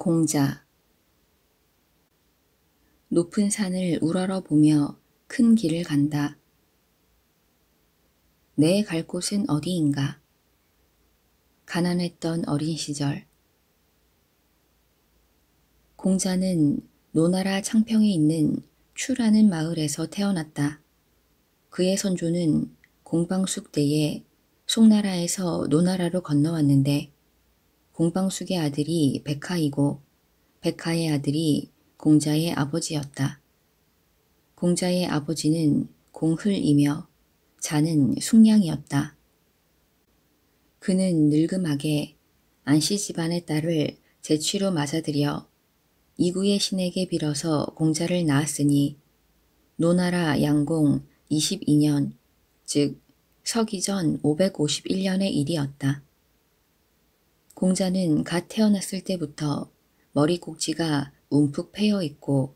공자. 높은 산을 우러러 보며 큰 길을 간다. 내 갈 곳은 어디인가? 가난했던 어린 시절. 공자는 노나라 창평에 있는 추라는 마을에서 태어났다. 그의 선조는 공방숙 때에 송나라에서 노나라로 건너왔는데 공방숙의 아들이 백하이고 백하의 아들이 공자의 아버지였다. 공자의 아버지는 공흘이며 자는 숙량이었다. 그는 늙음하게 안씨 집안의 딸을 제취로 맞아들여 이구의 신에게 빌어서 공자를 낳았으니 노나라 양공 22년, 즉 서기전 551년의 일이었다. 공자는 갓 태어났을 때부터 머리 꼭지가 움푹 패여 있고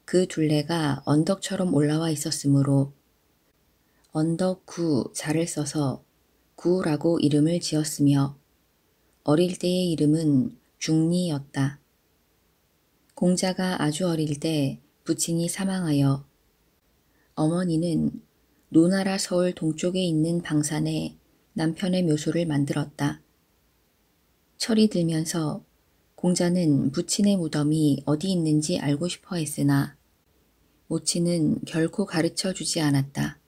그 둘레가 언덕처럼 올라와 있었으므로 언덕구 자를 써서 구라고 이름을 지었으며 어릴 때의 이름은 중리였다. 공자가 아주 어릴 때 부친이 사망하여 어머니는 노나라 서울 동쪽에 있는 방산에 남편의 묘소를 만들었다. 철이 들면서 공자는 부친의 무덤이 어디 있는지 알고 싶어 했으나 모친은 결코 가르쳐 주지 않았다.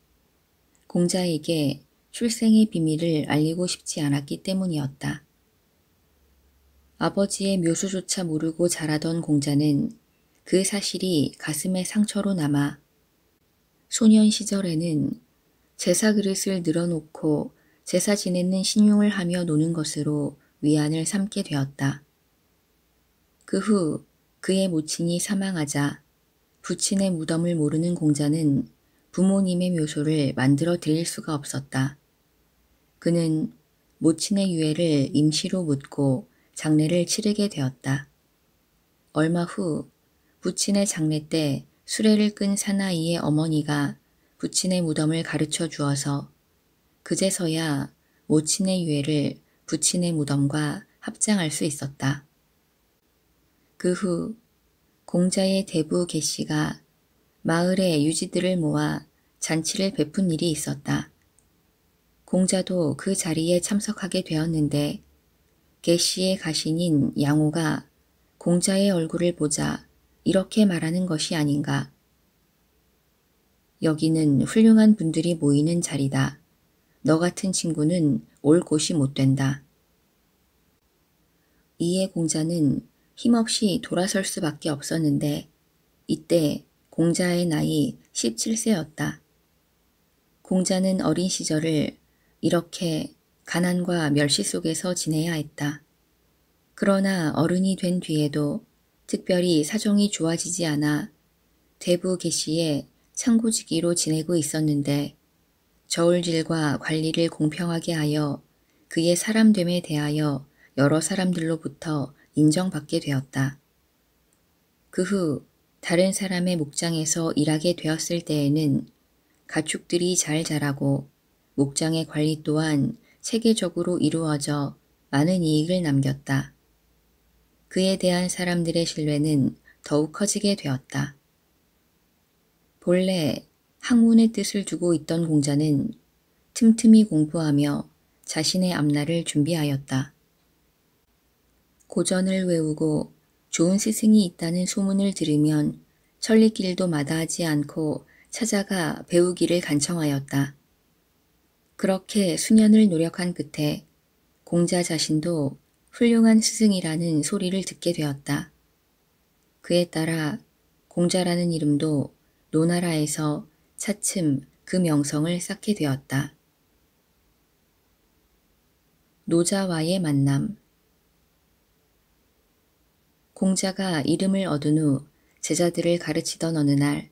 공자에게 출생의 비밀을 알리고 싶지 않았기 때문이었다. 아버지의 묘수조차 모르고 자라던 공자는 그 사실이 가슴에 상처로 남아 소년 시절에는 제사 그릇을 늘어놓고 제사 지내는 신용을 하며 노는 것으로 위안을 삼게 되었다. 그 후 그의 모친이 사망하자 부친의 무덤을 모르는 공자는 부모님의 묘소를 만들어 드릴 수가 없었다. 그는 모친의 유해를 임시로 묻고 장례를 치르게 되었다. 얼마 후 부친의 장례 때 수레를 끈 사나이의 어머니가 부친의 무덤을 가르쳐 주어서 그제서야 모친의 유해를 부친의 무덤과 합장할 수 있었다. 그 후 공자의 대부 계씨가 마을의 유지들을 모아 잔치를 베푼 일이 있었다. 공자도 그 자리에 참석하게 되었는데 계씨의 가신인 양호가 공자의 얼굴을 보자 이렇게 말하는 것이 아닌가. 여기는 훌륭한 분들이 모이는 자리다. 너 같은 친구는 올 곳이 못 된다. 이에 공자는 힘없이 돌아설 수밖에 없었는데 이때 공자의 나이 17세였다. 공자는 어린 시절을 이렇게 가난과 멸시 속에서 지내야 했다. 그러나 어른이 된 뒤에도 특별히 사정이 좋아지지 않아 대부 계시에 창고지기로 지내고 있었는데 저울질과 관리를 공평하게 하여 그의 사람됨에 대하여 여러 사람들로부터 인정받게 되었다. 그 후 다른 사람의 목장에서 일하게 되었을 때에는 가축들이 잘 자라고 목장의 관리 또한 체계적으로 이루어져 많은 이익을 남겼다. 그에 대한 사람들의 신뢰는 더욱 커지게 되었다. 본래 학문의 뜻을 두고 있던 공자는 틈틈이 공부하며 자신의 앞날을 준비하였다. 고전을 외우고 좋은 스승이 있다는 소문을 들으면 천리길도 마다하지 않고 찾아가 배우기를 간청하였다. 그렇게 수년을 노력한 끝에 공자 자신도 훌륭한 스승이라는 소리를 듣게 되었다. 그에 따라 공자라는 이름도 노나라에서 차츰 그 명성을 쌓게 되었다. 노자와의 만남. 공자가 이름을 얻은 후 제자들을 가르치던 어느 날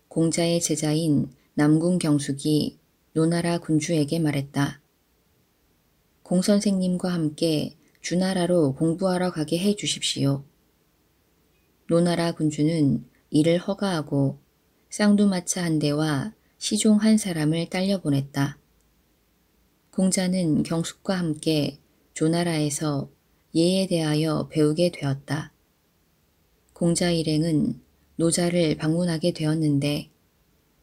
공자의 제자인 남궁 경숙이 노나라 군주에게 말했다. 공 선생님과 함께 주나라로 공부하러 가게 해 주십시오. 노나라 군주는 이를 허가하고 쌍두마차 한 대와 시종 한 사람을 딸려 보냈다. 공자는 경숙과 함께 조나라에서 예에 대하여 배우게 되었다. 공자 일행은 노자를 방문하게 되었는데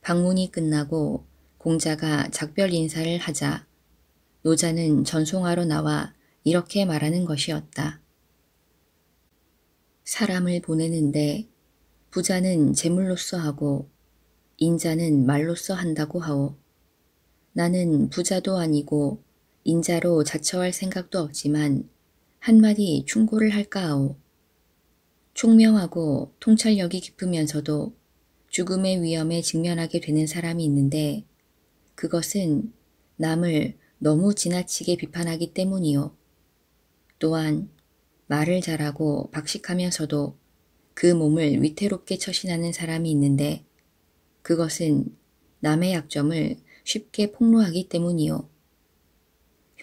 방문이 끝나고 공자가 작별 인사를 하자 노자는 전송하러 나와 이렇게 말하는 것이었다. 사람을 보내는데 부자는 재물로써 하고 인자는 말로써 한다고 하오. 나는 부자도 아니고 인자로 자처할 생각도 없지만 한마디 충고를 할까 하오. 총명하고 통찰력이 깊으면서도 죽음의 위험에 직면하게 되는 사람이 있는데 그것은 남을 너무 지나치게 비판하기 때문이요. 또한 말을 잘하고 박식하면서도 그 몸을 위태롭게 처신하는 사람이 있는데 그것은 남의 약점을 쉽게 폭로하기 때문이요.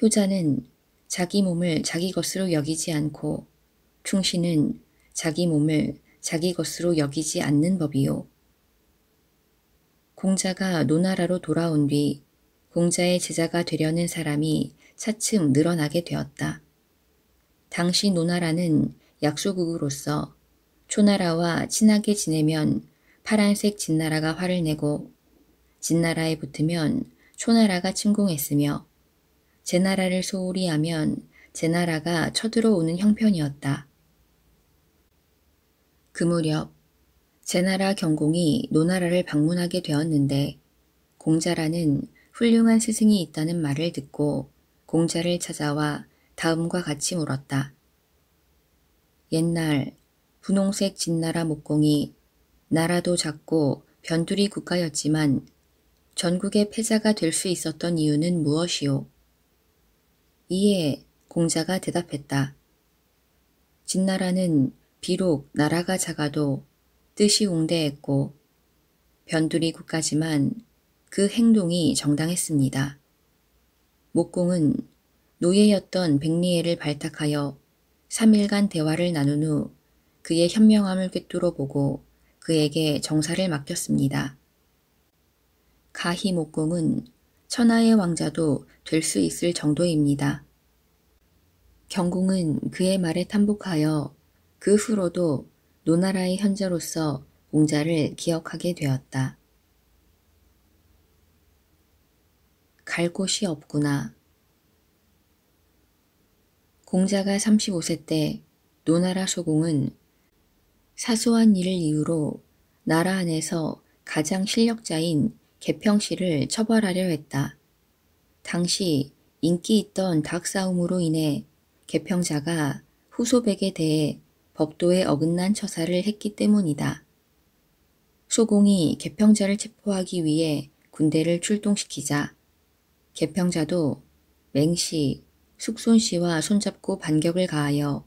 효자는 자기 몸을 자기 것으로 여기지 않고 충신은 자기 몸을 자기 것으로 여기지 않는 법이요. 공자가 노나라로 돌아온 뒤 공자의 제자가 되려는 사람이 차츰 늘어나게 되었다. 당시 노나라는 약소국으로서 초나라와 친하게 지내면 파란색 진나라가 화를 내고 진나라에 붙으면 초나라가 침공했으며 제나라를 소홀히 하면 제나라가 쳐들어오는 형편이었다. 그 무렵 제나라 경공이 노나라를 방문하게 되었는데 공자라는 훌륭한 스승이 있다는 말을 듣고 공자를 찾아와 다음과 같이 물었다. 옛날 분홍색 진나라 목공이 나라도 작고 변두리 국가였지만 전국의 패자가 될 수 있었던 이유는 무엇이오? 이에 공자가 대답했다. 진나라는 비록 나라가 작아도 뜻이 웅대했고 변두리 국가지만 그 행동이 정당했습니다. 목공은 노예였던 백리해를 발탁하여 3일간 대화를 나눈 후 그의 현명함을 꿰뚫어 보고 그에게 정사를 맡겼습니다. 가히 목공은 천하의 왕자도 될 수 있을 정도입니다. 경공은 그의 말에 탐복하여 그 후로도 노나라의 현자로서 공자를 기억하게 되었다. 갈 곳이 없구나. 공자가 35세 때 노나라 소공은 사소한 일을 이유로 나라 안에서 가장 실력자인 개평씨를 처벌하려 했다. 당시 인기 있던 닭싸움으로 인해 개평자가 후소백에 대해 법도에 어긋난 처사를 했기 때문이다. 소공이 개평자를 체포하기 위해 군대를 출동시키자 개평자도 맹씨, 숙손씨와 손잡고 반격을 가하여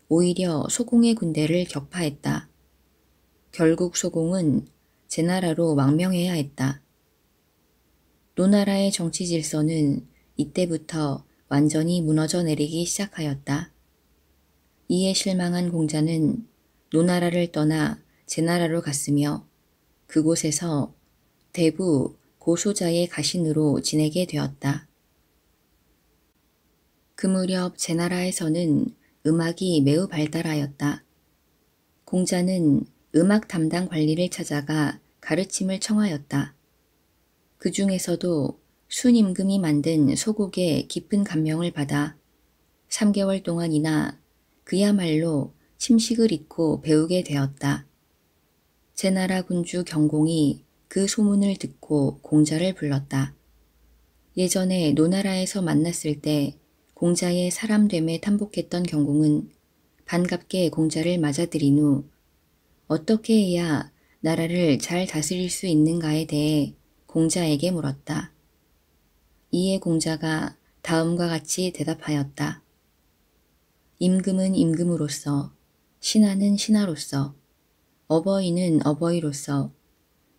오히려 소공의 군대를 격파했다. 결국 소공은 제나라로 망명해야 했다. 노나라의 정치 질서는 이때부터 완전히 무너져 내리기 시작하였다. 이에 실망한 공자는 노나라를 떠나 제나라로 갔으며 그곳에서 대부 고소자의 가신으로 지내게 되었다. 그 무렵 제나라에서는 음악이 매우 발달하였다. 공자는 음악 담당 관리를 찾아가 가르침을 청하였다. 그 중에서도 순임금이 만든 소곡에 깊은 감명을 받아 3개월 동안이나 그야말로 침식을 잊고 배우게 되었다. 제나라 군주 경공이 그 소문을 듣고 공자를 불렀다. 예전에 노나라에서 만났을 때 공자의 사람됨에 탐복했던 경공은 반갑게 공자를 맞아들인 후 어떻게 해야 나라를 잘 다스릴 수 있는가에 대해 공자에게 물었다. 이에 공자가 다음과 같이 대답하였다. 임금은 임금으로서, 신하는 신하로서, 어버이는 어버이로서,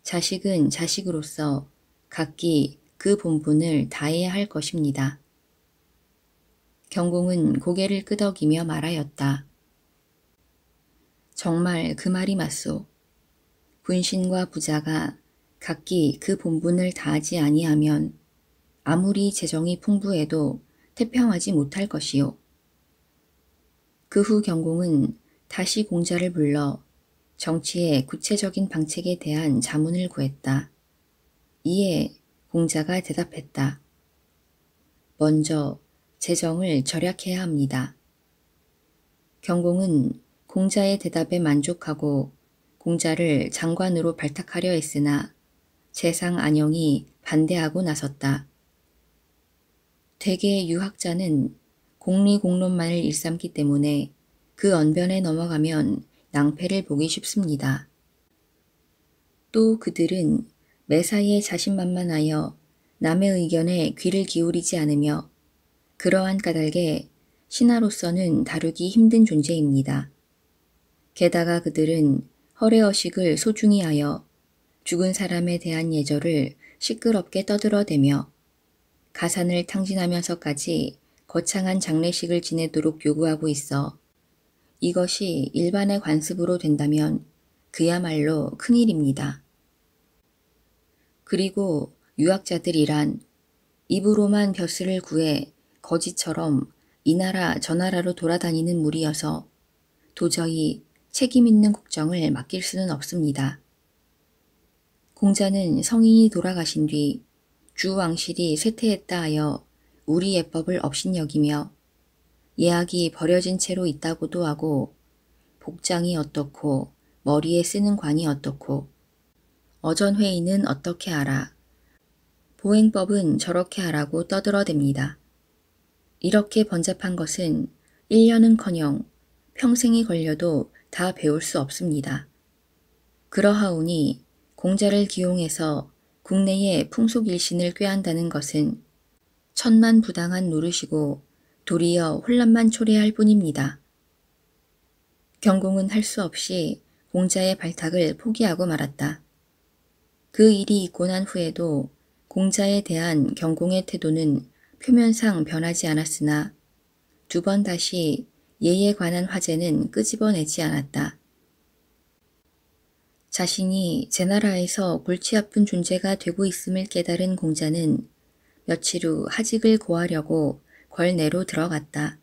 자식은 자식으로서 각기 그 본분을 다해야 할 것입니다. 경공은 고개를 끄덕이며 말하였다. 정말 그 말이 맞소. 군신과 부자가 각기 그 본분을 다하지 아니하면 아무리 재정이 풍부해도 태평하지 못할 것이요. 그 후 경공은 다시 공자를 불러 정치의 구체적인 방책에 대한 자문을 구했다. 이에 공자가 대답했다. 먼저 재정을 절약해야 합니다. 경공은 공자의 대답에 만족하고 공자를 장관으로 발탁하려 했으나 재상 안영이 반대하고 나섰다. 대개 유학자는 공리공론만을 일삼기 때문에 그 언변에 넘어가면 낭패를 보기 쉽습니다. 또 그들은 매사에 자신만만하여 남의 의견에 귀를 기울이지 않으며 그러한 까닭에 신하로서는 다루기 힘든 존재입니다. 게다가 그들은 허례허식을 소중히 하여 죽은 사람에 대한 예절을 시끄럽게 떠들어대며 가산을 탕진하면서까지 거창한 장례식을 지내도록 요구하고 있어 이것이 일반의 관습으로 된다면 그야말로 큰일입니다. 그리고 유학자들이란 입으로만 벼슬을 구해 거지처럼 이 나라 저 나라로 돌아다니는 무리여서 도저히 책임 있는 국정을 맡길 수는 없습니다. 공자는 성인이 돌아가신 뒤 주왕실이 쇠퇴했다 하여 우리 예법을 업신여기며 예학이 버려진 채로 있다고도 하고 복장이 어떻고 머리에 쓰는 관이 어떻고 어전회의는 어떻게 하라 보행법은 저렇게 하라고 떠들어댑니다. 이렇게 번잡한 것은 1년은커녕 평생이 걸려도 다 배울 수 없습니다. 그러하오니 공자를 기용해서 국내의 풍속일신을 꾀한다는 것은 천만부당한 노릇이고 도리어 혼란만 초래할 뿐입니다. 경공은 할 수 없이 공자의 발탁을 포기하고 말았다. 그 일이 있고 난 후에도 공자에 대한 경공의 태도는 표면상 변하지 않았으나 두 번 다시 예에 관한 화제는 끄집어내지 않았다. 자신이 제나라에서 골치 아픈 존재가 되고 있음을 깨달은 공자는 며칠 후 하직을 고하려고 궐내로 들어갔다.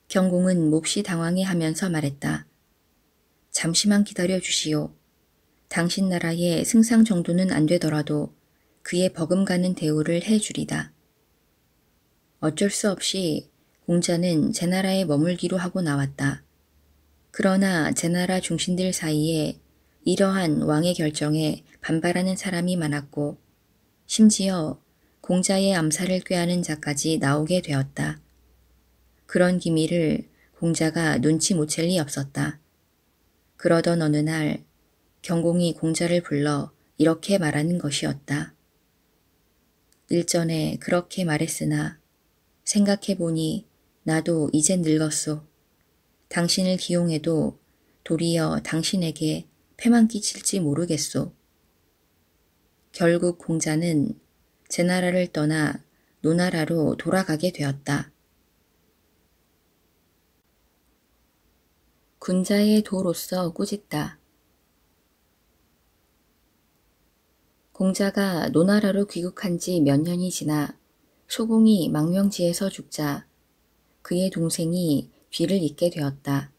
경공은 몹시 당황해하면서 말했다. 잠시만 기다려 주시오. 당신 나라의 승상 정도는 안 되더라도 그의 버금가는 대우를 해주리다. 어쩔 수 없이 공자는 제나라에 머물기로 하고 나왔다. 그러나 제나라 중신들 사이에 이러한 왕의 결정에 반발하는 사람이 많았고 심지어 공자의 암살을 꾀하는 자까지 나오게 되었다. 그런 기미를 공자가 눈치 못 챌 리 없었다. 그러던 어느 날 경공이 공자를 불러 이렇게 말하는 것이었다. 일전에 그렇게 말했으나 생각해보니 나도 이제 늙었소. 당신을 기용해도 도리어 당신에게 패만 끼칠지 모르겠소. 결국 공자는 제나라를 떠나 노나라로 돌아가게 되었다. 군자의 도로서 꾸짖다. 공자가 노나라로 귀국한 지 몇 년이 지나 소공이 망명지에서 죽자 그의 동생이 뒤를 잇게 되었다.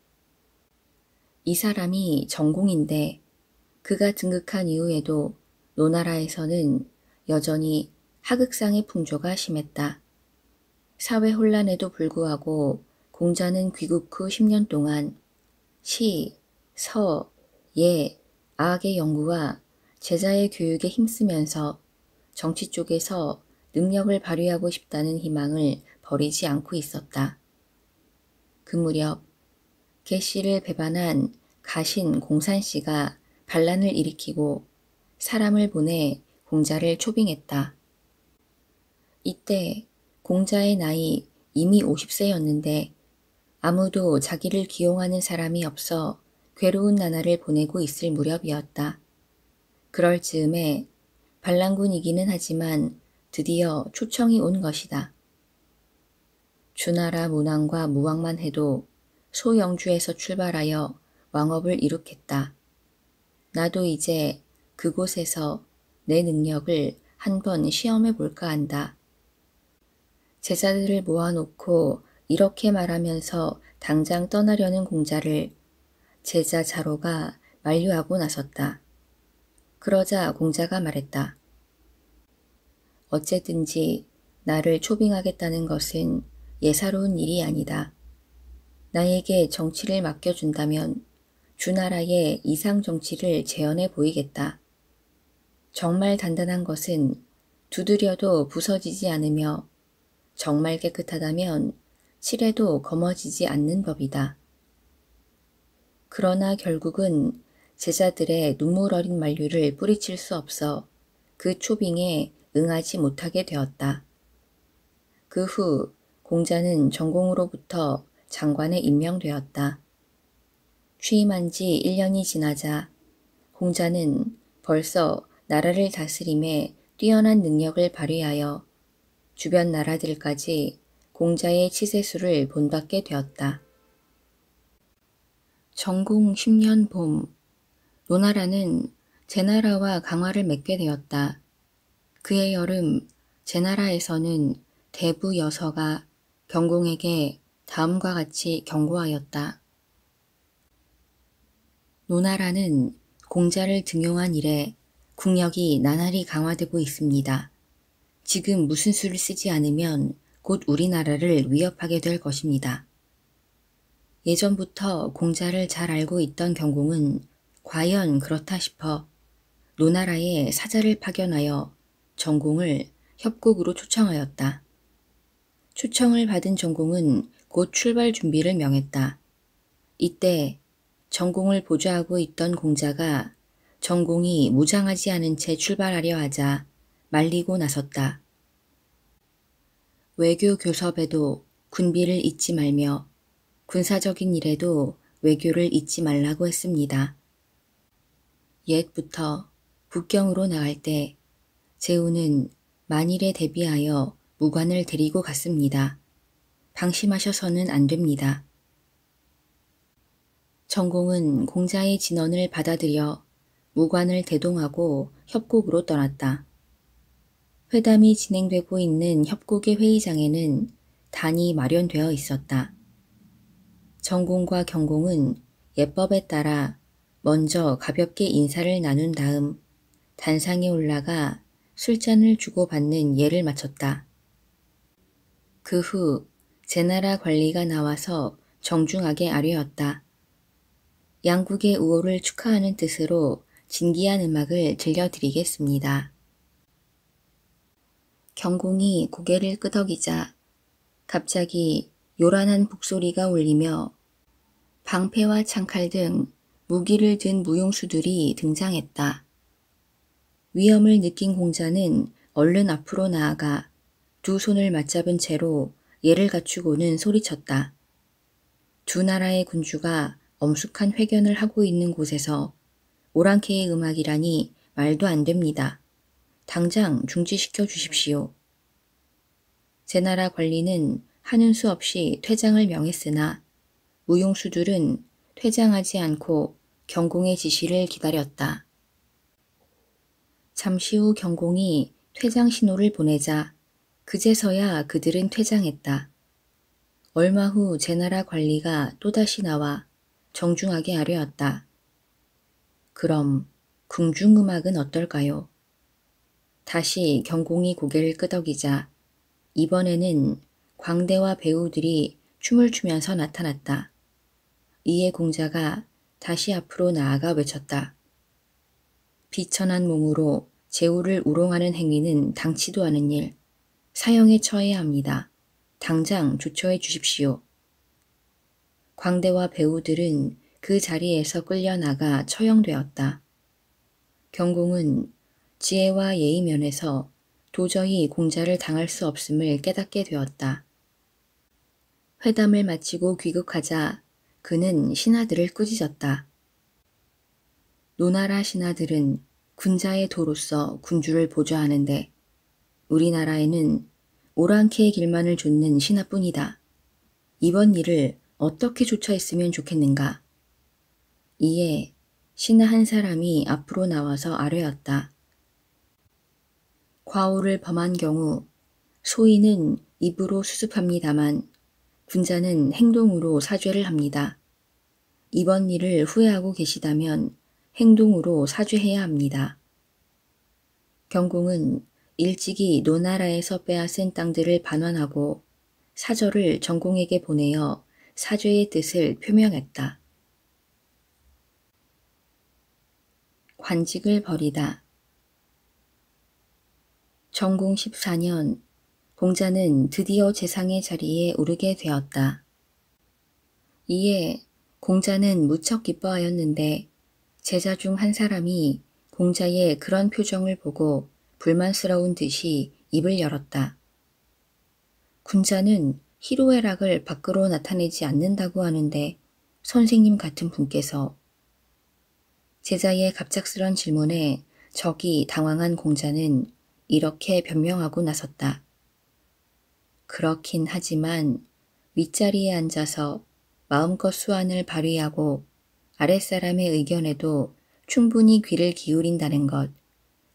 이 사람이 정공인데 그가 등극한 이후에도 노나라에서는 여전히 하극상의 풍조가 심했다. 사회 혼란에도 불구하고 공자는 귀국 후 10년 동안 시, 서, 예, 악의 연구와 제자의 교육에 힘쓰면서 정치 쪽에서 능력을 발휘하고 싶다는 희망을 버리지 않고 있었다. 그 무렵 개씨를 배반한 가신 공산씨가 반란을 일으키고 사람을 보내 공자를 초빙했다. 이때 공자의 나이 이미 50세였는데 아무도 자기를 기용하는 사람이 없어 괴로운 나날을 보내고 있을 무렵이었다. 그럴 즈음에 반란군이기는 하지만 드디어 초청이 온 것이다. 주나라 문왕과 무왕만 해도 소영주에서 출발하여 왕업을 이룩했다. 나도 이제 그곳에서 내 능력을 한번 시험해 볼까 한다. 제자들을 모아놓고 이렇게 말하면서 당장 떠나려는 공자를 제자 자로가 만류하고 나섰다. 그러자 공자가 말했다. 어쨌든지 나를 초빙하겠다는 것은 예사로운 일이 아니다. 나에게 정치를 맡겨준다면 주나라의 이상 정치를 재현해 보이겠다. 정말 단단한 것은 두드려도 부서지지 않으며 정말 깨끗하다면 칠해도 검어지지 않는 법이다. 그러나 결국은 제자들의 눈물 어린 만류를 뿌리칠 수 없어 그 초빙에 응하지 못하게 되었다. 그 후 공자는 전공으로부터 장관에 임명되었다. 취임한 지 1년이 지나자 공자는 벌써 나라를 다스림에 뛰어난 능력을 발휘하여 주변 나라들까지 공자의 치세수를 본받게 되었다. 정공 10년 봄, 노나라는 제나라와 강화를 맺게 되었다. 그해 여름, 제나라에서는 대부 여서가 경공에게 다음과 같이 경고하였다. 노나라는 공자를 등용한 이래 국력이 나날이 강화되고 있습니다. 지금 무슨 수를 쓰지 않으면 곧 우리나라를 위협하게 될 것입니다. 예전부터 공자를 잘 알고 있던 경공은 과연 그렇다 싶어 노나라에 사자를 파견하여 전공을 협곡으로 초청하였다. 초청을 받은 전공은 곧 출발 준비를 명했다. 이때 전공을 보좌하고 있던 공자가 전공이 무장하지 않은 채 출발하려 하자 말리고 나섰다. 외교 교섭에도 군비를 잊지 말며 군사적인 일에도 외교를 잊지 말라고 했습니다. 옛부터 북경으로 나갈 때 제후는 만일에 대비하여 무관을 데리고 갔습니다. 방심하셔서는 안 됩니다. 전공은 공자의 진언을 받아들여 무관을 대동하고 협곡으로 떠났다. 회담이 진행되고 있는 협곡의 회의장에는 단이 마련되어 있었다. 전공과 경공은 예법에 따라 먼저 가볍게 인사를 나눈 다음 단상에 올라가 술잔을 주고받는 예를 마쳤다. 그 후 제나라 관리가 나와서 정중하게 아뢰었다. 양국의 우호를 축하하는 뜻으로 진기한 음악을 들려드리겠습니다. 경공이 고개를 끄덕이자 갑자기 요란한 북소리가 울리며 방패와 창칼 등 무기를 든 무용수들이 등장했다. 위험을 느낀 공자는 얼른 앞으로 나아가 두 손을 맞잡은 채로 예를 갖추고는 소리쳤다. 두 나라의 군주가 엄숙한 회견을 하고 있는 곳에서 오랑캐의 음악이라니 말도 안 됩니다. 당장 중지시켜 주십시오. 제나라 관리는 하는 수 없이 퇴장을 명했으나 무용수들은 퇴장하지 않고 경공의 지시를 기다렸다. 잠시 후 경공이 퇴장 신호를 보내자 그제서야 그들은 퇴장했다. 얼마 후 제나라 관리가 또다시 나와 정중하게 아뢰었다. 그럼 궁중음악은 어떨까요? 다시 경공이 고개를 끄덕이자 이번에는 광대와 배우들이 춤을 추면서 나타났다. 이에 공자가 다시 앞으로 나아가 외쳤다. 비천한 몸으로 제후를 우롱하는 행위는 당치도 않은 일, 사형에 처해야 합니다. 당장 조처해 주십시오. 광대와 배우들은 그 자리에서 끌려나가 처형되었다. 경공은 지혜와 예의 면에서 도저히 공자를 당할 수 없음을 깨닫게 되었다. 회담을 마치고 귀국하자 그는 신하들을 꾸짖었다. 노나라 신하들은 군자의 도로서 군주를 보좌하는데 우리나라에는 오랑캐의 길만을 좇는 신하뿐이다. 이번 일을 어떻게 조처했으면 좋겠는가. 이에 신하 한 사람이 앞으로 나와서 아뢰었다. 과오를 범한 경우 소인은 입으로 수습합니다만 군자는 행동으로 사죄를 합니다. 이번 일을 후회하고 계시다면 행동으로 사죄해야 합니다. 경공은 일찍이 노나라에서 빼앗은 땅들을 반환하고 사절을 정공에게 보내어 사죄의 뜻을 표명했다. 관직을 버리다. 정공 14년, 공자는 드디어 재상의 자리에 오르게 되었다. 이에 공자는 무척 기뻐하였는데 제자 중 한 사람이 공자의 그런 표정을 보고 불만스러운 듯이 입을 열었다. 군자는 희로애락을 밖으로 나타내지 않는다고 하는데 선생님 같은 분께서 제자의 갑작스런 질문에 적이 당황한 공자는 이렇게 변명하고 나섰다. 그렇긴 하지만 윗자리에 앉아서 마음껏 수완을 발휘하고 아랫사람의 의견에도 충분히 귀를 기울인다는 것,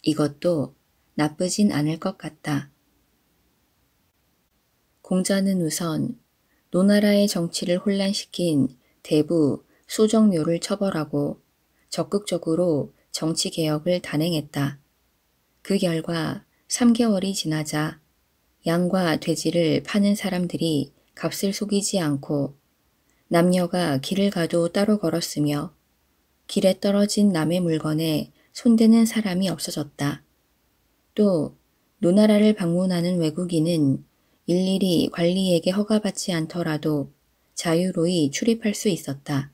이것도 나쁘진 않을 것 같다. 공자는 우선 노나라의 정치를 혼란시킨 대부 소정묘를 처벌하고 적극적으로 정치개혁을 단행했다. 그 결과 3개월이 지나자 양과 돼지를 파는 사람들이 값을 속이지 않고 남녀가 길을 가도 따로 걸었으며 길에 떨어진 남의 물건에 손대는 사람이 없어졌다. 또 노나라를 방문하는 외국인은 일일이 관리에게 허가받지 않더라도 자유로이 출입할 수 있었다.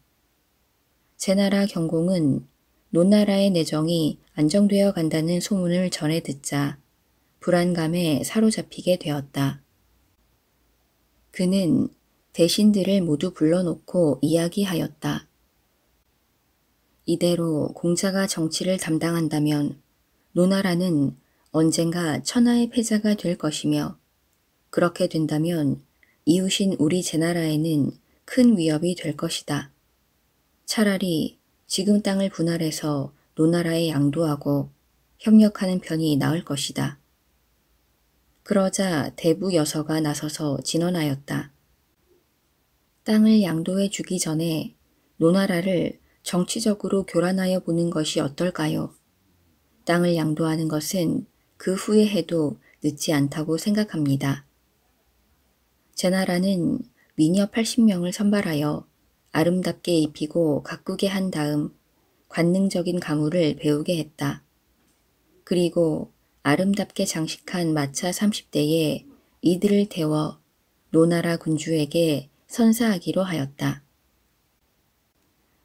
제나라 경공은 노나라의 내정이 안정되어 간다는 소문을 전해 듣자 불안감에 사로잡히게 되었다. 그는 대신들을 모두 불러놓고 이야기하였다. 이대로 공자가 정치를 담당한다면 노나라는 언젠가 천하의 패자가 될 것이며 그렇게 된다면 이웃인 우리 제나라에는 큰 위협이 될 것이다. 차라리 지금 땅을 분할해서 노나라에 양도하고 협력하는 편이 나을 것이다. 그러자 대부 여서가 나서서 진언하였다. 땅을 양도해 주기 전에 노나라를 정치적으로 교란하여 보는 것이 어떨까요? 땅을 양도하는 것은 그 후에 해도 늦지 않다고 생각합니다. 제나라는 미녀 80명을 선발하여 아름답게 입히고 가꾸게 한 다음 관능적인 가무를 배우게 했다. 그리고 아름답게 장식한 마차 30대에 이들을 태워 노나라 군주에게 선사하기로 하였다.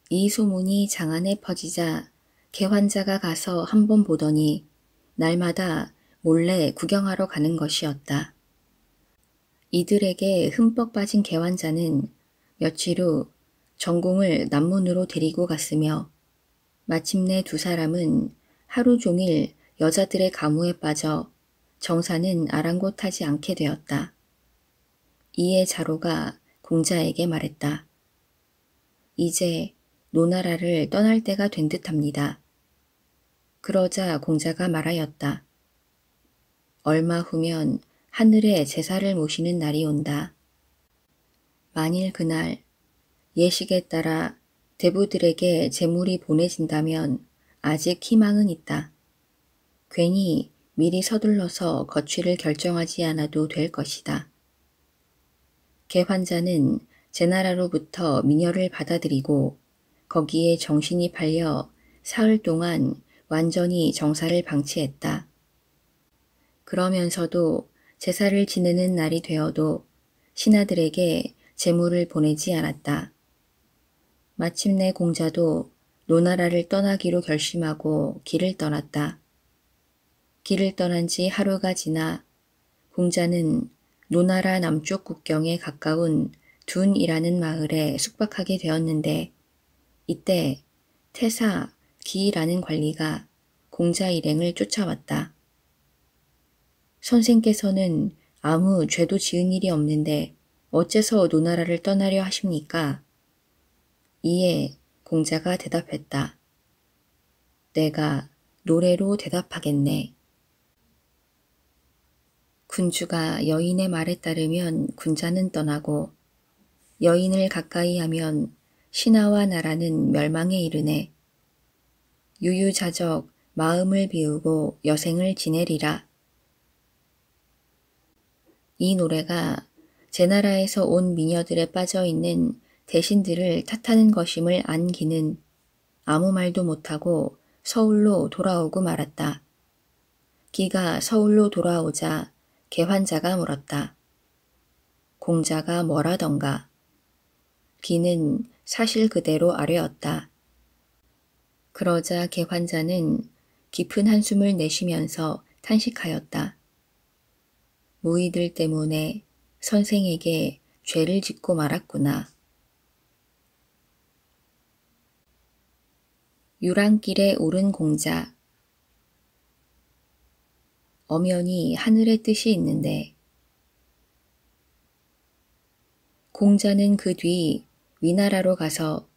이 소문이 장안에 퍼지자 개환자가 가서 한번 보더니 날마다 몰래 구경하러 가는 것이었다. 이들에게 흠뻑 빠진 개환자는 며칠 후 정공을 남문으로 데리고 갔으며 마침내 두 사람은 하루 종일 여자들의 가무에 빠져 정사는 아랑곳하지 않게 되었다. 이에 자로가 공자에게 말했다. 이제 노나라를 떠날 때가 된 듯합니다. 그러자 공자가 말하였다. 얼마 후면 하늘에 제사를 모시는 날이 온다. 만일 그날 예식에 따라 대부들에게 제물이 보내진다면 아직 희망은 있다. 괜히 미리 서둘러서 거취를 결정하지 않아도 될 것이다. 개환자는 제나라로부터 미녀를 받아들이고 거기에 정신이 팔려 사흘 동안 완전히 정사를 방치했다. 그러면서도 제사를 지내는 날이 되어도 신하들에게 제물을 보내지 않았다. 마침내 공자도 노나라를 떠나기로 결심하고 길을 떠났다. 길을 떠난 지 하루가 지나 공자는 노나라 남쪽 국경에 가까운 둔이라는 마을에 숙박하게 되었는데 이때 태사 기라는 관리가 공자 일행을 쫓아왔다. 선생께서는 아무 죄도 지은 일이 없는데 어째서 노나라를 떠나려 하십니까? 이에 공자가 대답했다. 내가 노래로 대답하겠네. 군주가 여인의 말에 따르면 군자는 떠나고 여인을 가까이 하면 신하와 나라는 멸망에 이르네. 유유자적 마음을 비우고 여생을 지내리라. 이 노래가 제 나라에서 온 미녀들에 빠져있는 대신들을 탓하는 것임을 안 기는 아무 말도 못하고 서울로 돌아오고 말았다. 기가 서울로 돌아오자 개환자가 물었다. 공자가 뭐라던가. 기는 사실 그대로 아뢰었다. 그러자 개환자는 깊은 한숨을 내쉬면서 탄식하였다. 무의들 때문에 선생에게 죄를 짓고 말았구나. 유랑길에 오른 공자. 엄연히 하늘의 뜻이 있는데 공자는 그 뒤 위나라로 가서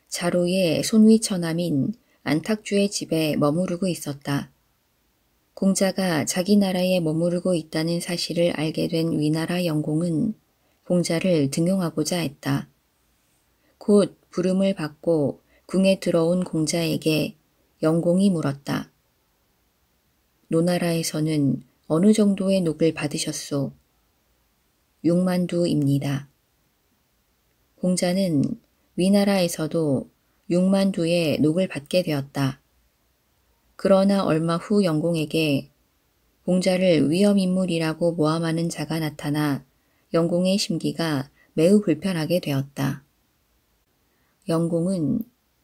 자로의 손위 처남인 안탁주의 집에 머무르고 있었다. 공자가 자기 나라에 머무르고 있다는 사실을 알게 된 위나라 영공은 공자를 등용하고자 했다. 곧 부름을 받고 궁에 들어온 공자에게 영공이 물었다. 노나라에서는 어느 정도의 녹을 받으셨소? 6만두입니다. 공자는 위나라에서도 6만두의 녹을 받게 되었다. 그러나 얼마 후 영공에게 공자를 위험인물이라고 모함하는 자가 나타나 영공의 심기가 매우 불편하게 되었다. 영공은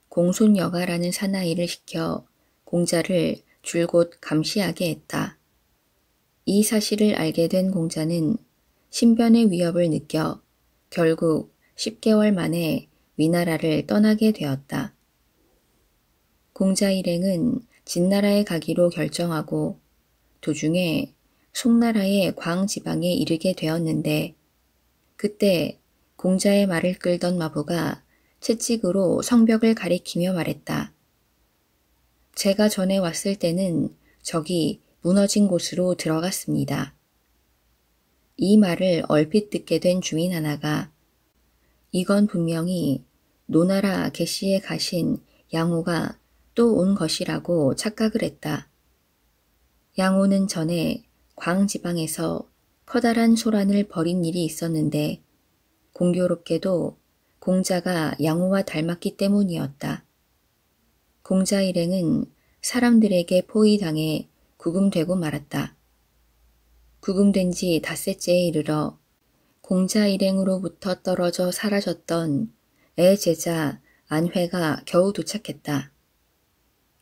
공손여가라는 사나이를 시켜 공자를 줄곧 감시하게 했다. 이 사실을 알게 된 공자는 신변의 위협을 느껴 결국 10개월 만에 위나라를 떠나게 되었다. 공자 일행은 진나라에 가기로 결정하고 도중에 송나라의 광지방에 이르게 되었는데 그때 공자의 말을 끌던 마부가 채찍으로 성벽을 가리키며 말했다. 제가 전에 왔을 때는 저기 무너진 곳으로 들어갔습니다. 이 말을 얼핏 듣게 된 주민 하나가 이건 분명히 노나라 개시에 가신 양호가 또 온 것이라고 착각을 했다. 양호는 전에 광지방에서 커다란 소란을 벌인 일이 있었는데 공교롭게도 공자가 양호와 닮았기 때문이었다. 공자 일행은 사람들에게 포위당해 구금되고 말았다. 구금된 지 닷새째에 이르러 공자 일행으로부터 떨어져 사라졌던 애 제자 안회가 겨우 도착했다.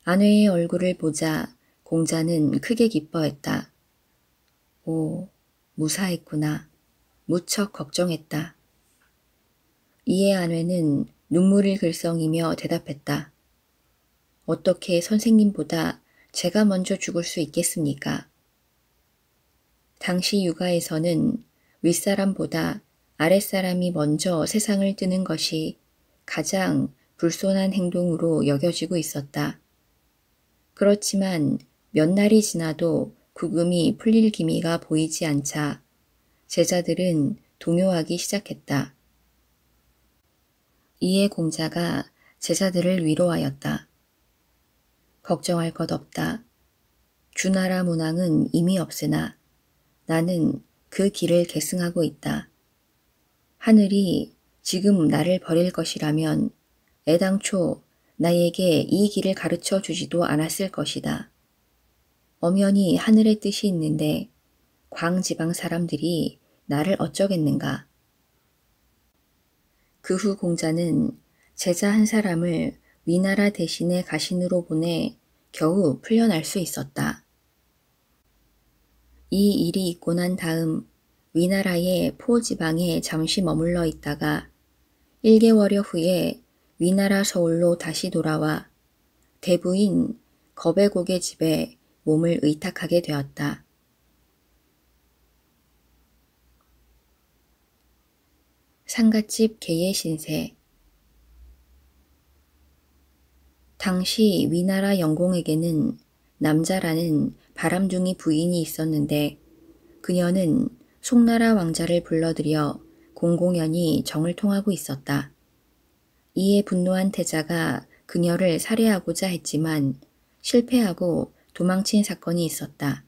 안회의 얼굴을 보자 공자는 크게 기뻐했다. 오, 무사했구나. 무척 걱정했다. 이에 안회는 눈물을 글썽이며 대답했다. 어떻게 선생님보다 제가 먼저 죽을 수 있겠습니까? 당시 육아에서는 윗사람보다 아랫사람이 먼저 세상을 뜨는 것이 가장 불손한 행동으로 여겨지고 있었다. 그렇지만 몇 날이 지나도 구금이 풀릴 기미가 보이지 않자 제자들은 동요하기 시작했다. 이에 공자가 제자들을 위로하였다. 걱정할 것 없다. 주나라 문왕은 이미 없으나 나는 그 길을 계승하고 있다. 하늘이 지금 나를 버릴 것이라면 애당초 나에게 이 길을 가르쳐 주지도 않았을 것이다. 엄연히 하늘의 뜻이 있는데 광지방 사람들이 나를 어쩌겠는가. 그 후 공자는 제자 한 사람을 위나라 대신에 가신으로 보내 겨우 풀려날 수 있었다. 이 일이 있고 난 다음 위나라의 포지방에 잠시 머물러 있다가 1개월여 후에 위나라 서울로 다시 돌아와 대부인 거배곡의 집에 몸을 의탁하게 되었다. 상갓집 개의 신세. 당시 위나라 영공에게는 남자라는 바람둥이 부인이 있었는데 그녀는 송나라 왕자를 불러들여 공공연히 정을 통하고 있었다. 이에 분노한 태자가 그녀를 살해하고자 했지만 실패하고 도망친 사건이 있었다.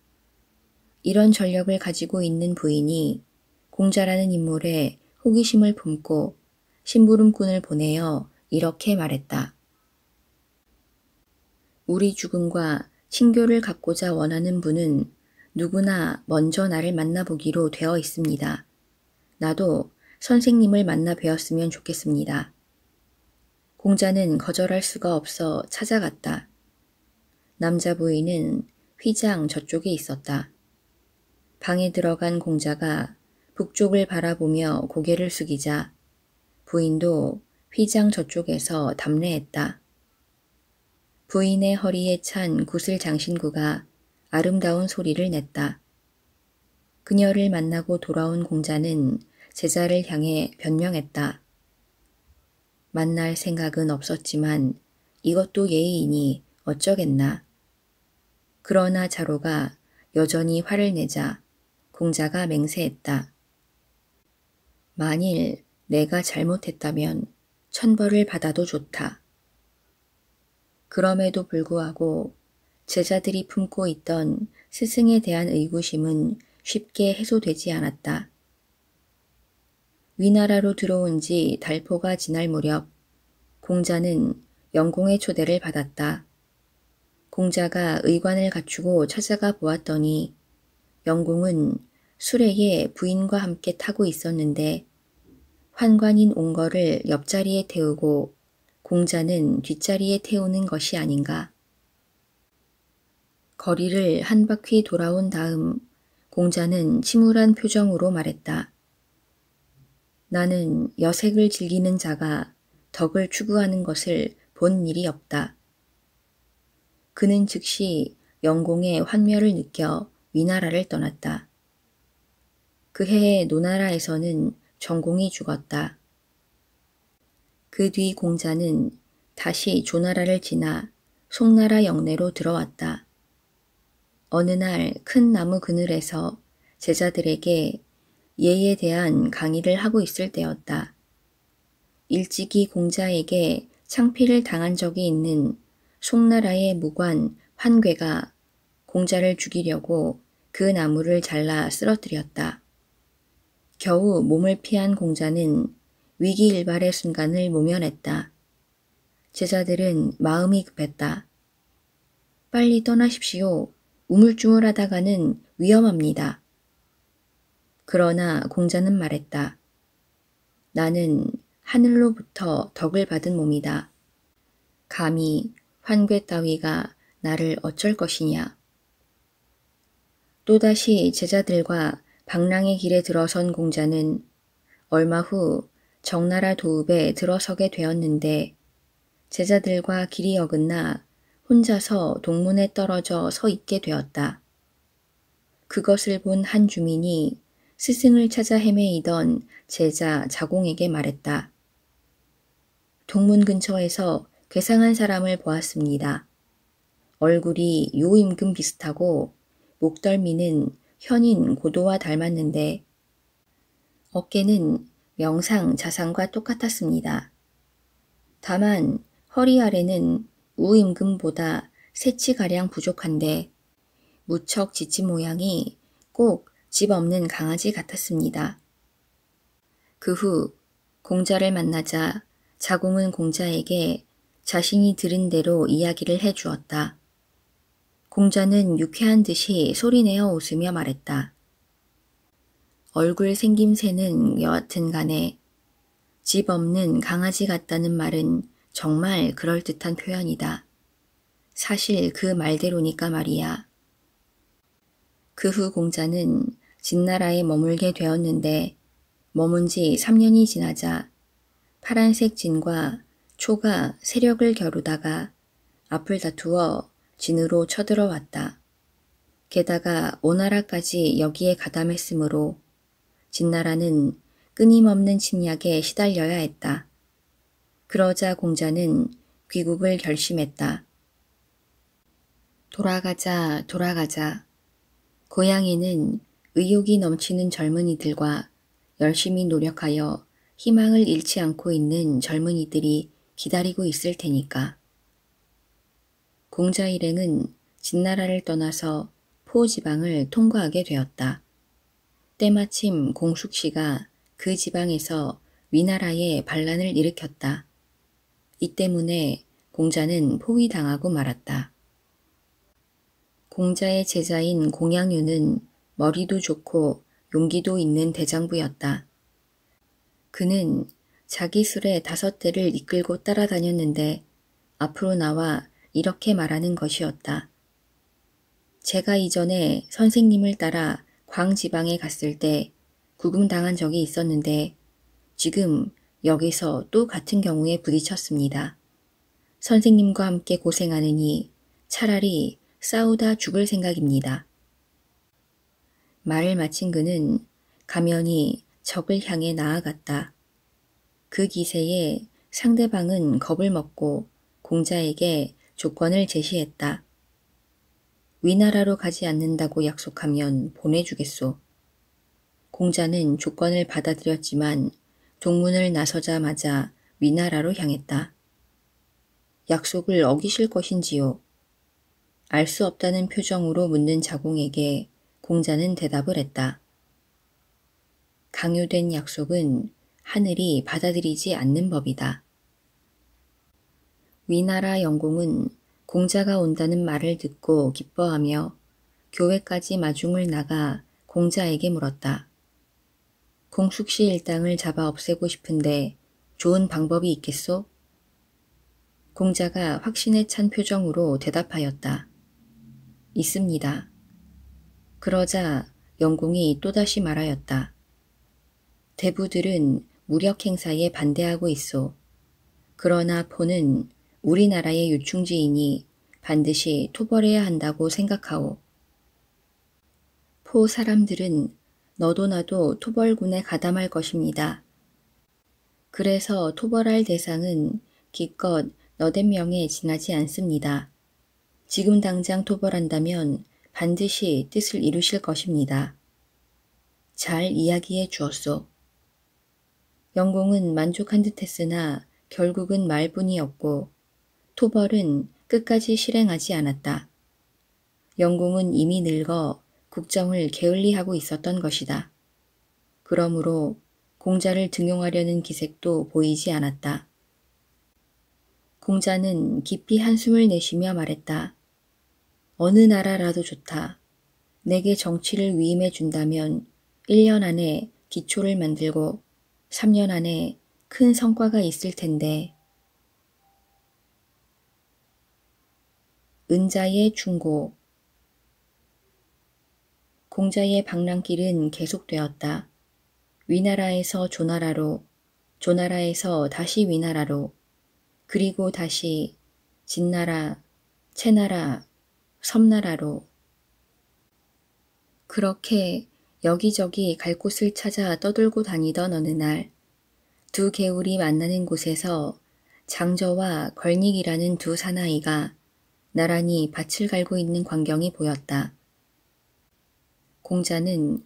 이런 전력을 가지고 있는 부인이 공자라는 인물에 호기심을 품고 심부름꾼을 보내어 이렇게 말했다. 우리 죽음과 친교를 갖고자 원하는 분은 누구나 먼저 나를 만나보기로 되어 있습니다. 나도 선생님을 만나 뵈었으면 좋겠습니다. 공자는 거절할 수가 없어 찾아갔다. 남자 부인은 휘장 저쪽에 있었다. 방에 들어간 공자가 북쪽을 바라보며 고개를 숙이자 부인도 휘장 저쪽에서 답례했다. 부인의 허리에 찬 구슬 장신구가 아름다운 소리를 냈다. 그녀를 만나고 돌아온 공자는 제자를 향해 변명했다. 만날 생각은 없었지만 이것도 예의이니 어쩌겠나. 그러나 자로가 여전히 화를 내자 공자가 맹세했다. 만일 내가 잘못했다면 천벌을 받아도 좋다. 그럼에도 불구하고 제자들이 품고 있던 스승에 대한 의구심은 쉽게 해소되지 않았다. 위나라로 들어온 지 달포가 지날 무렵 공자는 영공의 초대를 받았다. 공자가 의관을 갖추고 찾아가 보았더니 영공은 수레에 부인과 함께 타고 있었는데 환관인 옹거를 옆자리에 태우고 공자는 뒷자리에 태우는 것이 아닌가. 거리를 한 바퀴 돌아온 다음 공자는 침울한 표정으로 말했다. 나는 여색을 즐기는 자가 덕을 추구하는 것을 본 일이 없다. 그는 즉시 영공의 환멸을 느껴 위나라를 떠났다. 그 해에 노나라에서는 정공이 죽었다. 그 뒤 공자는 다시 조나라를 지나 송나라 영내로 들어왔다. 어느 날 큰 나무 그늘에서 제자들에게 예에 대한 강의를 하고 있을 때였다. 일찍이 공자에게 창피를 당한 적이 있는 송나라의 무관 환괴가 공자를 죽이려고 그 나무를 잘라 쓰러뜨렸다. 겨우 몸을 피한 공자는 위기일발의 순간을 모면했다. 제자들은 마음이 급했다. 빨리 떠나십시오. 우물쭈물하다가는 위험합니다. 그러나 공자는 말했다. 나는 하늘로부터 덕을 받은 몸이다. 감히 환괴 따위가 나를 어쩔 것이냐. 또다시 제자들과 방랑의 길에 들어선 공자는 얼마 후 정나라 도읍에 들어서게 되었는데 제자들과 길이 어긋나 혼자서 동문에 떨어져 서 있게 되었다. 그것을 본 한 주민이 스승을 찾아 헤매이던 제자 자공에게 말했다. 동문 근처에서 괴상한 사람을 보았습니다. 얼굴이 요임금 비슷하고 목덜미는 현인 고도와 닮았는데 어깨는 명상 자상과 똑같았습니다. 다만 허리 아래는 우임금보다 세치가량 부족한데 무척 지친 모양이 꼭 집 없는 강아지 같았습니다. 그 후 공자를 만나자 자공은 공자에게 자신이 들은 대로 이야기를 해 주었다. 공자는 유쾌한 듯이 소리내어 웃으며 말했다. 얼굴 생김새는 여하튼 간에 집 없는 강아지 같다는 말은 정말 그럴듯한 표현이다. 사실 그 말대로니까 말이야. 그 후 공자는 진나라에 머물게 되었는데 머문 지 3년이 지나자 파란색 진과 초가 세력을 겨루다가 앞을 다투어 진으로 쳐들어왔다. 게다가 오나라까지 여기에 가담했으므로 진나라는 끊임없는 침략에 시달려야 했다. 그러자 공자는 귀국을 결심했다. 돌아가자, 돌아가자. 고향에는 의욕이 넘치는 젊은이들과 열심히 노력하여 희망을 잃지 않고 있는 젊은이들이 기다리고 있을 테니까. 공자 일행은 진나라를 떠나서 포지방을 통과하게 되었다. 때마침 공숙시가 그 지방에서 위나라에 반란을 일으켰다. 이 때문에 공자는 포위당하고 말았다. 공자의 제자인 공양유는 머리도 좋고 용기도 있는 대장부였다. 그는 자기 술에 5대를 이끌고 따라다녔는데 앞으로 나와 이렇게 말하는 것이었다. 제가 이전에 선생님을 따라 광지방에 갔을 때 구금당한 적이 있었는데 지금 여기서 또 같은 경우에 부딪혔습니다. 선생님과 함께 고생하느니 차라리 싸우다 죽을 생각입니다. 말을 마친 그는 가면이 적을 향해 나아갔다. 그 기세에 상대방은 겁을 먹고 공자에게 조건을 제시했다. 위나라로 가지 않는다고 약속하면 보내주겠소. 공자는 조건을 받아들였지만 동문을 나서자마자 위나라로 향했다. 약속을 어기실 것인지요? 알 수 없다는 표정으로 묻는 자공에게 공자는 대답을 했다. 강요된 약속은 하늘이 받아들이지 않는 법이다. 위나라 영공은 공자가 온다는 말을 듣고 기뻐하며 교회까지 마중을 나가 공자에게 물었다. 공숙시 일당을 잡아 없애고 싶은데 좋은 방법이 있겠소? 공자가 확신에 찬 표정으로 대답하였다. 있습니다. 그러자 영공이 또다시 말하였다. 대부들은 무력 행사에 반대하고 있소. 그러나 포는 우리나라의 요충지이니 반드시 토벌해야 한다고 생각하오. 포 사람들은 너도 나도 토벌군에 가담할 것입니다. 그래서 토벌할 대상은 기껏 너댓 명에 지나지 않습니다. 지금 당장 토벌한다면 반드시 뜻을 이루실 것입니다. 잘 이야기해 주었소. 영공은 만족한 듯했으나 결국은 말뿐이었고 토벌은 끝까지 실행하지 않았다. 영공은 이미 늙어 국정을 게을리하고 있었던 것이다. 그러므로 공자를 등용하려는 기색도 보이지 않았다. 공자는 깊이 한숨을 내쉬며 말했다. 어느 나라라도 좋다. 내게 정치를 위임해 준다면 1년 안에 기초를 만들고 3년 안에 큰 성과가 있을 텐데. 은자의 충고. 공자의 방랑길은 계속되었다. 위나라에서 조나라로, 조나라에서 다시 위나라로, 그리고 다시 진나라, 채나라, 섬나라로. 그렇게 여기저기 갈 곳을 찾아 떠돌고 다니던 어느 날, 두 개울이 만나는 곳에서 장저와 걸닉이라는 두 사나이가 나란히 밭을 갈고 있는 광경이 보였다. 공자는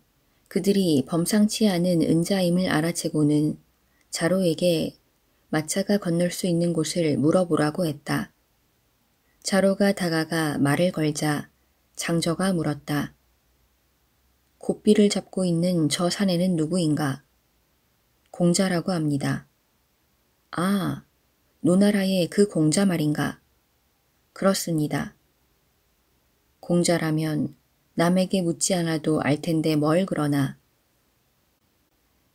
그들이 범상치 않은 은자임을 알아채고는 자로에게 마차가 건널 수 있는 곳을 물어보라고 했다. 자로가 다가가 말을 걸자 장저가 물었다. 고삐를 잡고 있는 저 사내는 누구인가? 공자라고 합니다. 아, 노나라의 그 공자 말인가? 그렇습니다. 공자라면 남에게 묻지 않아도 알 텐데 뭘 그러나.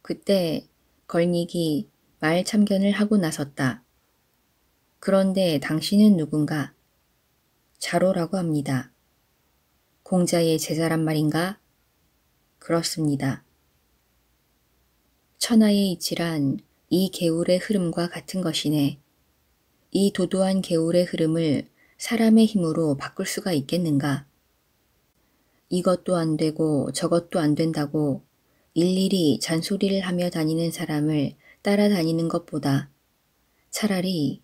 그때 걸닉이 말 참견을 하고 나섰다. 그런데 당신은 누군가? 자로라고 합니다. 공자의 제자란 말인가? 그렇습니다. 천하의 이치란 이 개울의 흐름과 같은 것이네. 이 도도한 개울의 흐름을 사람의 힘으로 바꿀 수가 있겠는가? 이것도 안 되고 저것도 안 된다고 일일이 잔소리를 하며 다니는 사람을 따라다니는 것보다 차라리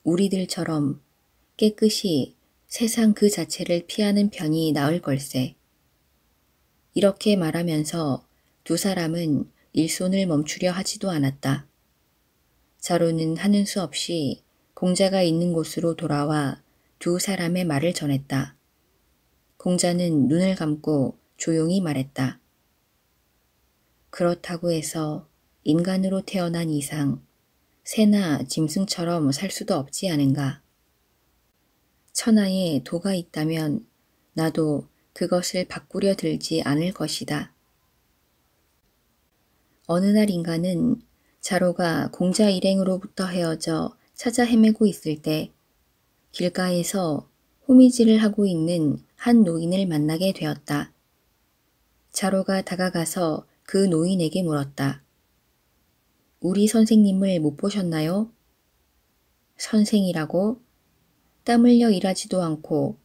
우리들처럼 깨끗이 세상 그 자체를 피하는 편이 나을 걸세. 이렇게 말하면서 두 사람은 일손을 멈추려 하지도 않았다. 자로는 하는 수 없이 공자가 있는 곳으로 돌아와 두 사람의 말을 전했다. 공자는 눈을 감고 조용히 말했다. 그렇다고 해서 인간으로 태어난 이상 새나 짐승처럼 살 수도 없지 않은가. 천하에 도가 있다면 나도 그것을 바꾸려 들지 않을 것이다. 어느 날 인간은 자로가 공자 일행으로부터 헤어져 찾아 헤매고 있을 때 길가에서 호미질을 하고 있는 한 노인을 만나게 되었다. 자로가 다가가서 그 노인에게 물었다. 우리 선생님을 못 보셨나요? 선생이라고? 땀 흘려 일하지도 않고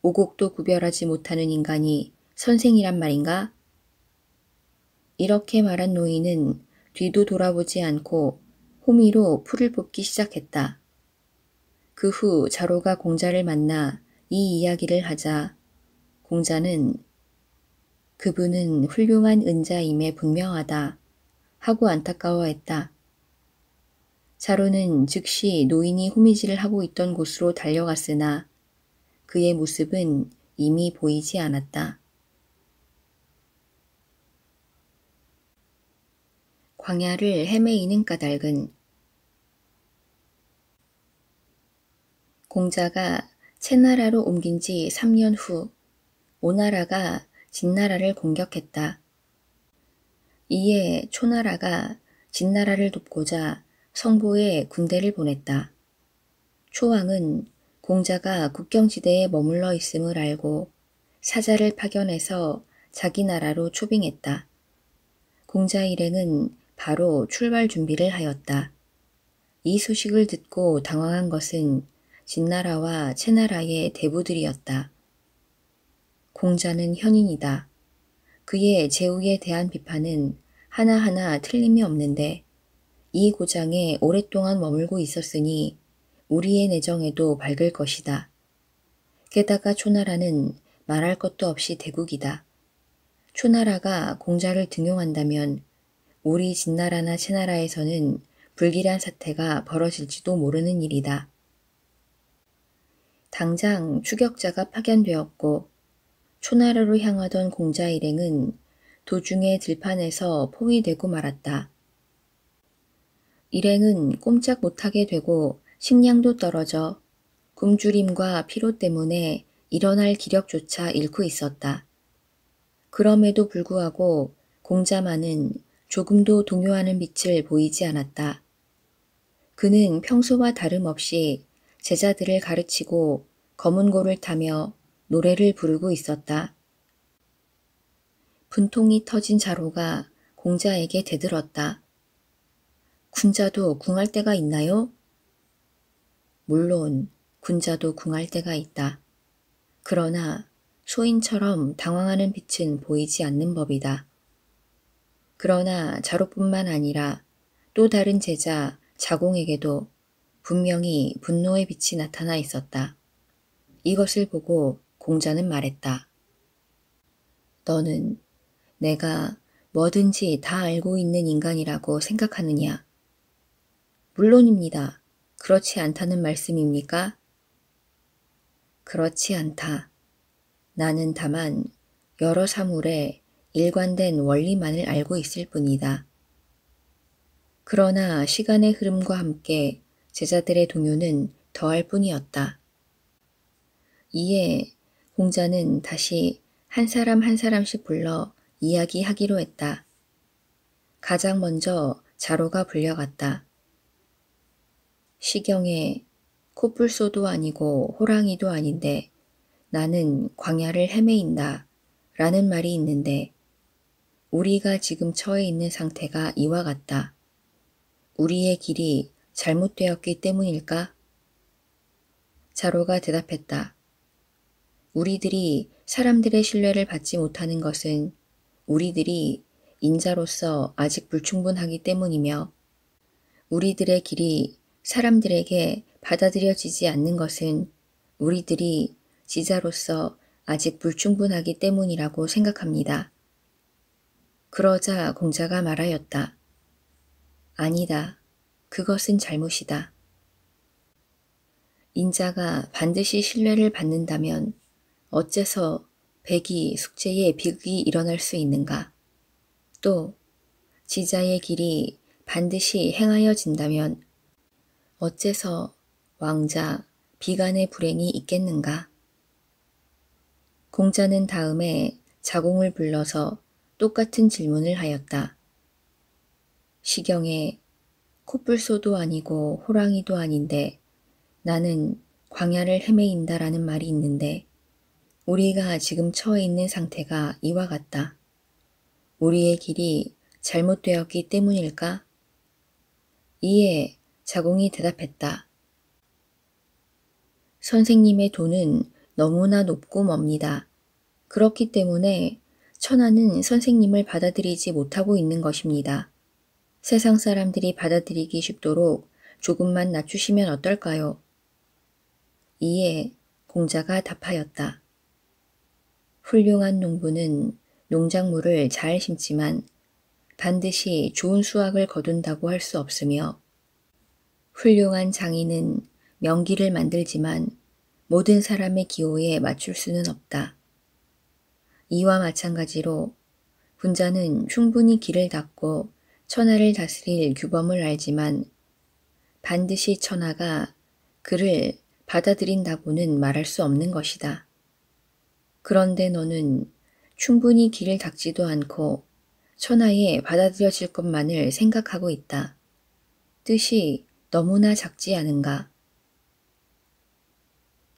오곡도 구별하지 못하는 인간이 선생이란 말인가? 이렇게 말한 노인은 뒤도 돌아보지 않고 호미로 풀을 뽑기 시작했다. 그 후 자로가 공자를 만나 이 이야기를 하자 공자는 그분은 훌륭한 은자임에 분명하다 하고 안타까워했다. 자로는 즉시 노인이 호미질을 하고 있던 곳으로 달려갔으나 그의 모습은 이미 보이지 않았다. 광야를 헤매이는 까닭은 공자가 채나라로 옮긴 지 3년 후 오나라가 진나라를 공격했다. 이에 초나라가 진나라를 돕고자 성보에 군대를 보냈다. 초왕은 공자가 국경지대에 머물러 있음을 알고 사자를 파견해서 자기 나라로 초빙했다. 공자 일행은 바로 출발 준비를 하였다. 이 소식을 듣고 당황한 것은 진나라와 채나라의 대부들이었다. 공자는 현인이다. 그의 제후에 대한 비판은 하나하나 틀림이 없는데 이 고장에 오랫동안 머물고 있었으니 우리의 내정에도 밝을 것이다. 게다가 초나라는 말할 것도 없이 대국이다. 초나라가 공자를 등용한다면 우리 진나라나 채나라에서는 불길한 사태가 벌어질지도 모르는 일이다. 당장 추격자가 파견되었고 초나라로 향하던 공자 일행은 도중에 들판에서 포위되고 말았다. 일행은 꼼짝 못하게 되고 식량도 떨어져 굶주림과 피로 때문에 일어날 기력조차 잃고 있었다. 그럼에도 불구하고 공자만은 조금도 동요하는 빛을 보이지 않았다. 그는 평소와 다름없이 제자들을 가르치고 검은고를 타며 노래를 부르고 있었다. 분통이 터진 자로가 공자에게 대들었다. 군자도 궁할 때가 있나요? 물론 군자도 궁할 때가 있다. 그러나 소인처럼 당황하는 빛은 보이지 않는 법이다. 그러나 자로뿐만 아니라 또 다른 제자 자공에게도 분명히 분노의 빛이 나타나 있었다. 이것을 보고 공자는 말했다. 너는 내가 뭐든지 다 알고 있는 인간이라고 생각하느냐? 물론입니다. 그렇지 않다는 말씀입니까? 그렇지 않다. 나는 다만 여러 사물의 일관된 원리만을 알고 있을 뿐이다. 그러나 시간의 흐름과 함께 제자들의 동요는 더할 뿐이었다. 이에 공자는 다시 한 사람 한 사람씩 불러 이야기하기로 했다. 가장 먼저 자로가 불려갔다. 시경에 코뿔소도 아니고 호랑이도 아닌데 나는 광야를 헤매인다 라는 말이 있는데 우리가 지금 처해 있는 상태가 이와 같다. 우리의 길이 잘못되었기 때문일까? 자로가 대답했다. 우리들이 사람들의 신뢰를 받지 못하는 것은 우리들이 인자로서 아직 불충분하기 때문이며 우리들의 길이 사람들에게 받아들여지지 않는 것은 우리들이 지자로서 아직 불충분하기 때문이라고 생각합니다. 그러자 공자가 말하였다. 아니다. 그것은 잘못이다. 인자가 반드시 신뢰를 받는다면 어째서 백이 숙제에 비극이 일어날 수 있는가? 또 지자의 길이 반드시 행하여진다면 어째서 왕자 비간의 불행이 있겠는가? 공자는 다음에 자공을 불러서 똑같은 질문을 하였다. 시경에 코뿔소도 아니고 호랑이도 아닌데 나는 광야를 헤매인다라는 말이 있는데 우리가 지금 처해 있는 상태가 이와 같다. 우리의 길이 잘못되었기 때문일까? 이에 자공이 대답했다. 선생님의 돈은 너무나 높고 멉니다. 그렇기 때문에 천하는 선생님을 받아들이지 못하고 있는 것입니다. 세상 사람들이 받아들이기 쉽도록 조금만 낮추시면 어떨까요? 이에 공자가 답하였다. 훌륭한 농부는 농작물을 잘 심지만 반드시 좋은 수확을 거둔다고 할 수 없으며 훌륭한 장인은 명기를 만들지만 모든 사람의 기호에 맞출 수는 없다. 이와 마찬가지로 군자는 충분히 길을 닦고 천하를 다스릴 규범을 알지만 반드시 천하가 그를 받아들인다고는 말할 수 없는 것이다. 그런데 너는 충분히 길을 닦지도 않고 천하에 받아들여질 것만을 생각하고 있다. 뜻이 너무나 작지 않은가?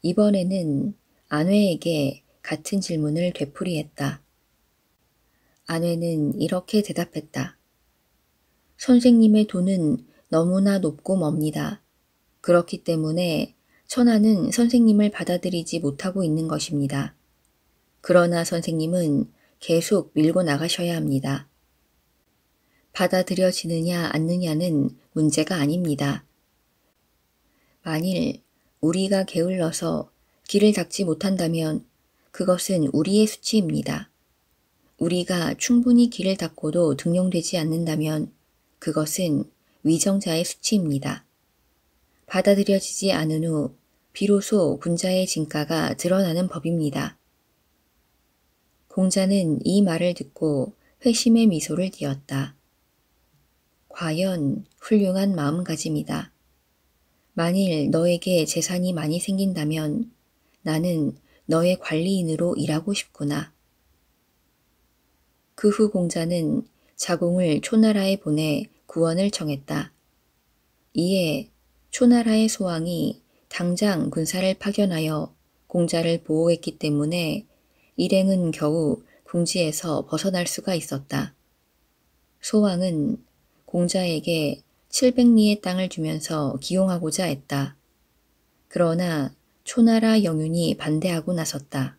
이번에는 안회에게 같은 질문을 되풀이했다. 안회는 이렇게 대답했다. 선생님의 돈은 너무나 높고 멉니다. 그렇기 때문에 천하는 선생님을 받아들이지 못하고 있는 것입니다. 그러나 선생님은 계속 밀고 나가셔야 합니다. 받아들여지느냐 않느냐는 문제가 아닙니다. 만일 우리가 게을러서 길을 닦지 못한다면 그것은 우리의 수치입니다. 우리가 충분히 길을 닦고도 등용되지 않는다면 그것은 위정자의 수치입니다. 받아들여지지 않은 후 비로소 군자의 진가가 드러나는 법입니다. 공자는 이 말을 듣고 회심의 미소를 띄었다. 과연 훌륭한 마음가짐이다. 만일 너에게 재산이 많이 생긴다면 나는 너의 관리인으로 일하고 싶구나. 그 후 공자는 자공을 초나라에 보내 구원을 청했다. 이에 초나라의 소왕이 당장 군사를 파견하여 공자를 보호했기 때문에 일행은 겨우 궁지에서 벗어날 수가 있었다. 소왕은 공자에게 700리의 땅을 주면서 기용하고자 했다. 그러나 초나라 영윤이 반대하고 나섰다.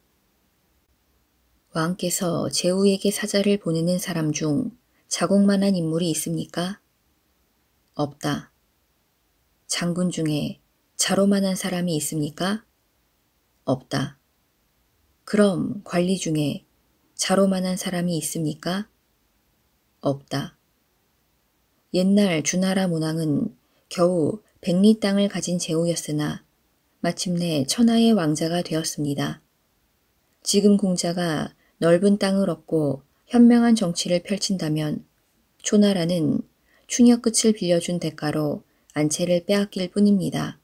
왕께서 제후에게 사자를 보내는 사람 중 자공만한 인물이 있습니까? 없다. 장군 중에 자로만한 사람이 있습니까? 없다. 그럼 관리 중에 자로만한 사람이 있습니까? 없다. 옛날 주나라 문왕은 겨우 100리 땅을 가진 제후였으나 마침내 천하의 왕자가 되었습니다. 지금 공자가 넓은 땅을 얻고 현명한 정치를 펼친다면 초나라는 충역 끝을 빌려준 대가로 안채를 빼앗길 뿐입니다.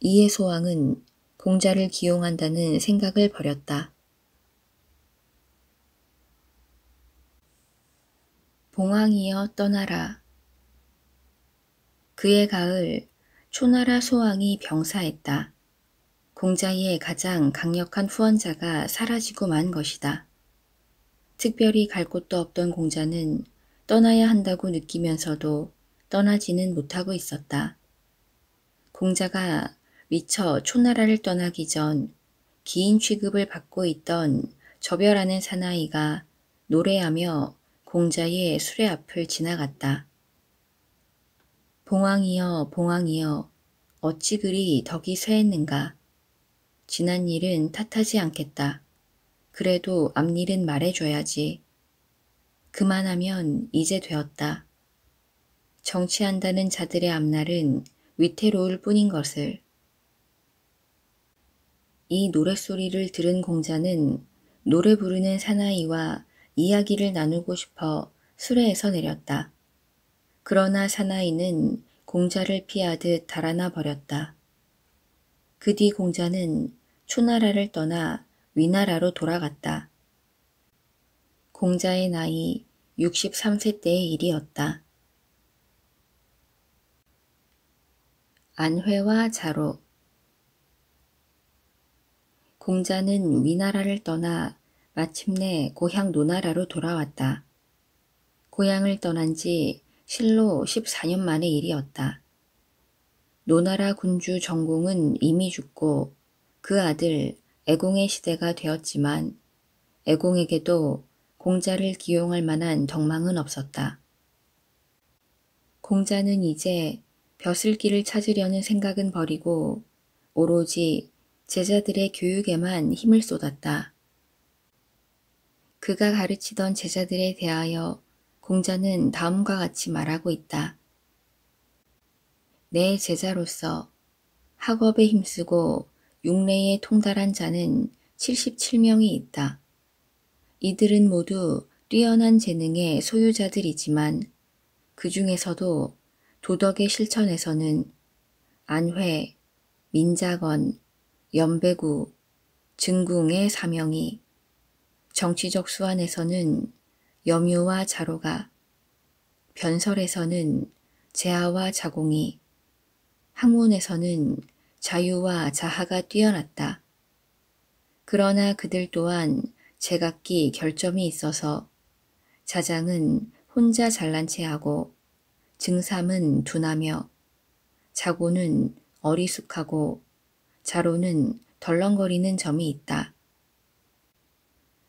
이에 소왕은 공자를 기용한다는 생각을 버렸다. 봉황이여 떠나라. 그해 가을 초나라 소왕이 병사했다. 공자의 가장 강력한 후원자가 사라지고 만 것이다. 특별히 갈 곳도 없던 공자는 떠나야 한다고 느끼면서도 떠나지는 못하고 있었다. 공자가 미처 초나라를 떠나기 전 기인 취급을 받고 있던 저별하는 사나이가 노래하며 공자의 수레 앞을 지나갔다. 봉황이여 봉황이여 어찌 그리 덕이 쇠했는가. 지난 일은 탓하지 않겠다. 그래도 앞일은 말해줘야지. 그만하면 이제 되었다. 정치한다는 자들의 앞날은 위태로울 뿐인 것을. 이 노랫소리를 들은 공자는 노래 부르는 사나이와 이야기를 나누고 싶어 수레에서 내렸다. 그러나 사나이는 공자를 피하듯 달아나 버렸다. 그 뒤 공자는 초나라를 떠나 위나라로 돌아갔다. 공자의 나이 63세 때의 일이었다. 안회와 자로. 공자는 위나라를 떠나 마침내 고향 노나라로 돌아왔다. 고향을 떠난 지 실로 14년 만의 일이었다. 노나라 군주 정공은 이미 죽고 그 아들 애공의 시대가 되었지만 애공에게도 공자를 기용할 만한 덕망은 없었다. 공자는 이제 벼슬길을 찾으려는 생각은 버리고 오로지 제자들의 교육에만 힘을 쏟았다. 그가 가르치던 제자들에 대하여 공자는 다음과 같이 말하고 있다. 내 제자로서 학업에 힘쓰고 육례에 통달한 자는 77명이 있다. 이들은 모두 뛰어난 재능의 소유자들이지만 그 중에서도 도덕의 실천에서는 안회, 민자건, 연배구, 증궁의 사명이, 정치적 수완에서는 염유와 자로가, 변설에서는 재하와 자공이, 학문에서는 자유와 자하가 뛰어났다. 그러나 그들 또한 제각기 결점이 있어서 자장은 혼자 잘난 체하고 증삼은 둔하며 자고는 어리숙하고 자로는 덜렁거리는 점이 있다.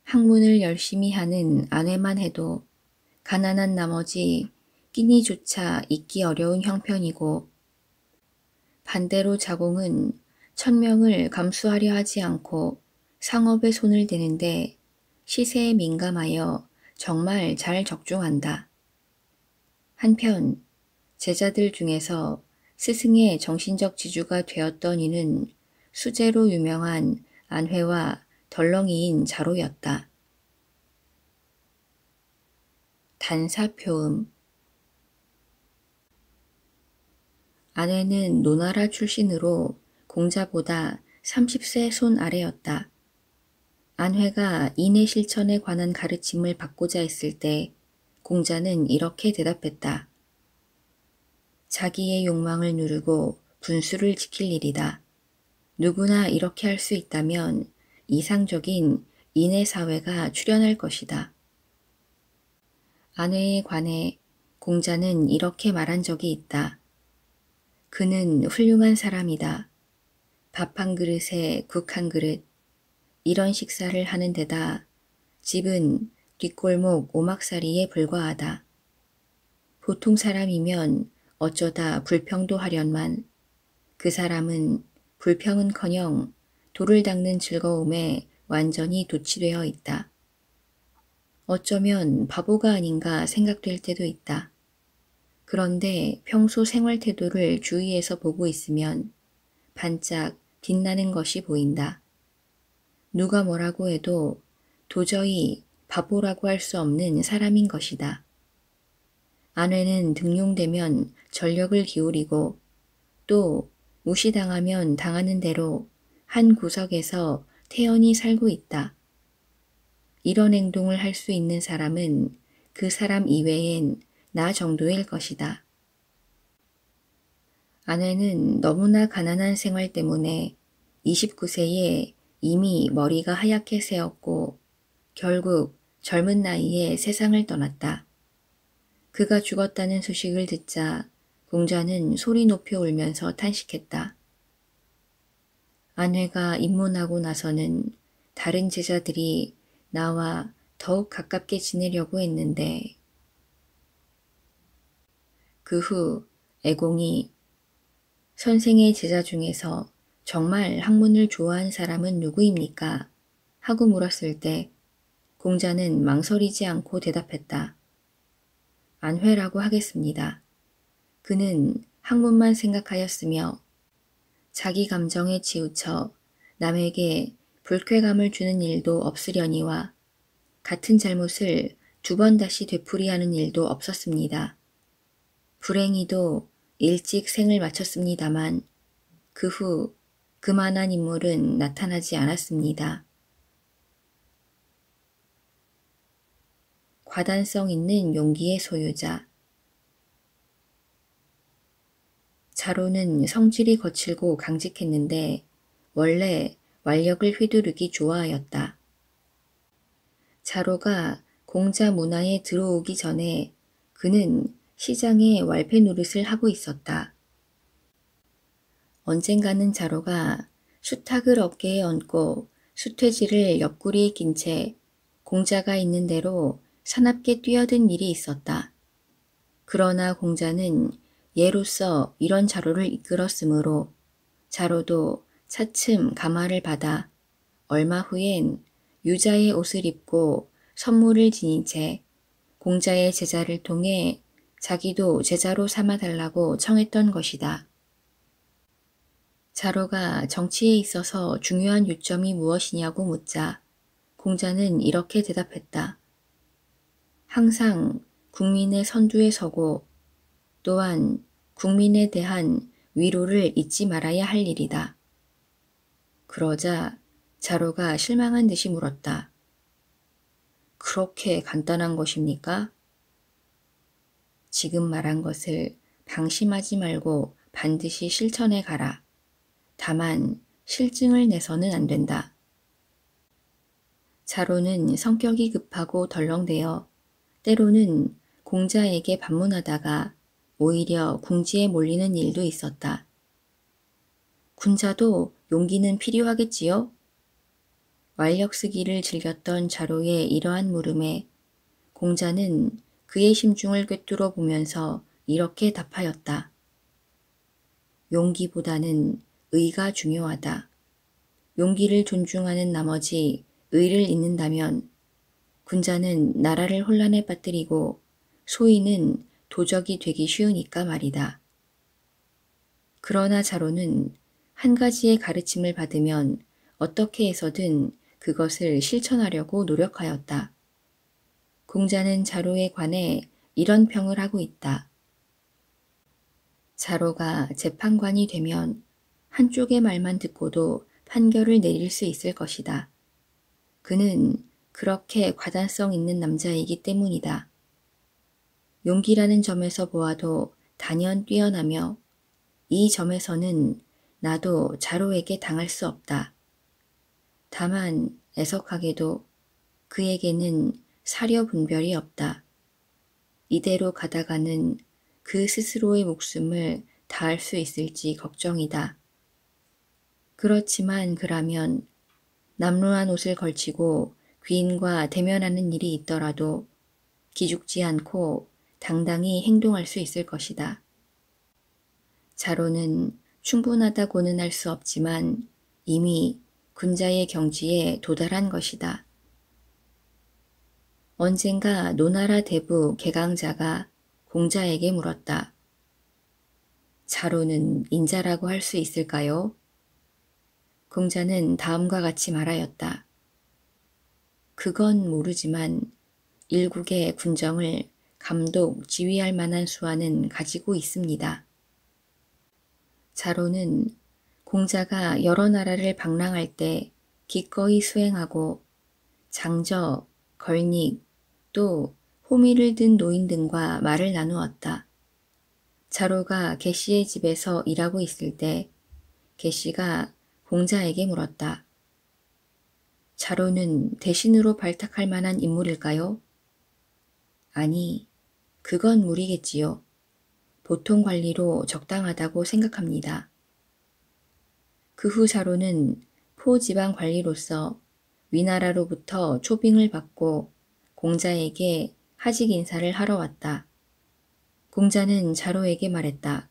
학문을 열심히 하는 아내만 해도 가난한 나머지 끼니조차 잊기 어려운 형편이고 반대로 자공은 천명을 감수하려 하지 않고 상업에 손을 대는데 시세에 민감하여 정말 잘 적중한다. 한편 제자들 중에서 스승의 정신적 지주가 되었던 이는 수재로 유명한 안회와 덜렁이인 자로였다. 단사표음. 아내는 노나라 출신으로 공자보다 30세 손 아래였다. 안회가 인의 실천에 관한 가르침을 받고자 했을 때 공자는 이렇게 대답했다. 자기의 욕망을 누르고 분수를 지킬 일이다. 누구나 이렇게 할 수 있다면 이상적인 인의 사회가 출현할 것이다. 아내에 관해 공자는 이렇게 말한 적이 있다. 그는 훌륭한 사람이다. 밥 한 그릇에 국 한 그릇, 이런 식사를 하는 데다 집은 뒷골목 오막살이에 불과하다. 보통 사람이면 어쩌다 불평도 하련만 그 사람은 불평은커녕 돌을 닦는 즐거움에 완전히 도취되어 있다. 어쩌면 바보가 아닌가 생각될 때도 있다. 그런데 평소 생활 태도를 주위에서 보고 있으면 반짝 빛나는 것이 보인다. 누가 뭐라고 해도 도저히 바보라고 할 수 없는 사람인 것이다. 아내는 등용되면 전력을 기울이고 또 무시당하면 당하는 대로 한 구석에서 태연히 살고 있다. 이런 행동을 할 수 있는 사람은 그 사람 이외엔 나 정도일 것이다. 아내는 너무나 가난한 생활 때문에 29세에 이미 머리가 하얗게 새었고 결국 젊은 나이에 세상을 떠났다. 그가 죽었다는 소식을 듣자 공자는 소리 높여 울면서 탄식했다. 아내가 입문하고 나서는 다른 제자들이 나와 더욱 가깝게 지내려고 했는데 그 후 애공이 선생의 제자 중에서 정말 학문을 좋아한 사람은 누구입니까? 하고 물었을 때 공자는 망설이지 않고 대답했다. 안회라고 하겠습니다. 그는 학문만 생각하였으며 자기 감정에 치우쳐 남에게 불쾌감을 주는 일도 없으려니와 같은 잘못을 두 번 다시 되풀이하는 일도 없었습니다. 불행히도 일찍 생을 마쳤습니다만 그 후 그만한 인물은 나타나지 않았습니다. 과단성 있는 용기의 소유자. 자로는 성질이 거칠고 강직했는데 원래 완력을 휘두르기 좋아하였다. 자로가 공자 문화에 들어오기 전에 그는 시장에 왈패 노릇을 하고 있었다. 언젠가는 자로가 수탉을 어깨에 얹고 수퇴지를 옆구리에 낀 채 공자가 있는 대로 사납게 뛰어든 일이 있었다. 그러나 공자는 예로서 이런 자로를 이끌었으므로 자로도 차츰 감화를 받아 얼마 후엔 유자의 옷을 입고 선물을 지닌 채 공자의 제자를 통해 자기도 제자로 삼아달라고 청했던 것이다. 자로가 정치에 있어서 중요한 요점이 무엇이냐고 묻자 공자는 이렇게 대답했다. 항상 국민의 선두에 서고 또한 국민에 대한 위로를 잊지 말아야 할 일이다. 그러자 자로가 실망한 듯이 물었다. 그렇게 간단한 것입니까? 지금 말한 것을 방심하지 말고 반드시 실천해 가라. 다만 실증을 내서는 안 된다. 자로는 성격이 급하고 덜렁대어 때로는 공자에게 반문하다가 오히려 궁지에 몰리는 일도 있었다. 군자도 용기는 필요하겠지요? 완력 쓰기를 즐겼던 자로의 이러한 물음에 공자는 그의 심중을 꿰뚫어 보면서 이렇게 답하였다. 용기보다는 의가 중요하다. 용기를 존중하는 나머지 의를 잇는다면 군자는 나라를 혼란에 빠뜨리고 소인은 도적이 되기 쉬우니까 말이다. 그러나 자로는 한 가지의 가르침을 받으면 어떻게 해서든 그것을 실천하려고 노력하였다. 공자는 자로에 관해 이런 평을 하고 있다. 자로가 재판관이 되면 한쪽의 말만 듣고도 판결을 내릴 수 있을 것이다. 그는 그렇게 과단성 있는 남자이기 때문이다. 용기라는 점에서 보아도 단연 뛰어나며 이 점에서는 나도 자로에게 당할 수 없다. 다만 애석하게도 그에게는 사려 분별이 없다. 이대로 가다가는 그 스스로의 목숨을 다할 수 있을지 걱정이다. 그렇지만 그라면 남루한 옷을 걸치고 귀인과 대면하는 일이 있더라도 기죽지 않고 당당히 행동할 수 있을 것이다. 자로는 충분하다고는 할 수 없지만 이미 군자의 경지에 도달한 것이다. 언젠가 노나라 대부 개강자가 공자에게 물었다. 자로는 인자라고 할 수 있을까요? 공자는 다음과 같이 말하였다. 그건 모르지만 일국의 군정을 감독, 지휘할 만한 수완은 가지고 있습니다. 자로는 공자가 여러 나라를 방랑할 때 기꺼이 수행하고 장저, 걸닉, 또 호미를 든 노인 등과 말을 나누었다. 자로가 계씨의 집에서 일하고 있을 때 계씨가 공자에게 물었다. 자로는 대신으로 발탁할 만한 인물일까요? 아니, 그건 무리겠지요. 보통 관리로 적당하다고 생각합니다. 그 후 자로는 포지방 관리로서 위나라로부터 초빙을 받고 공자에게 하직 인사를 하러 왔다. 공자는 자로에게 말했다.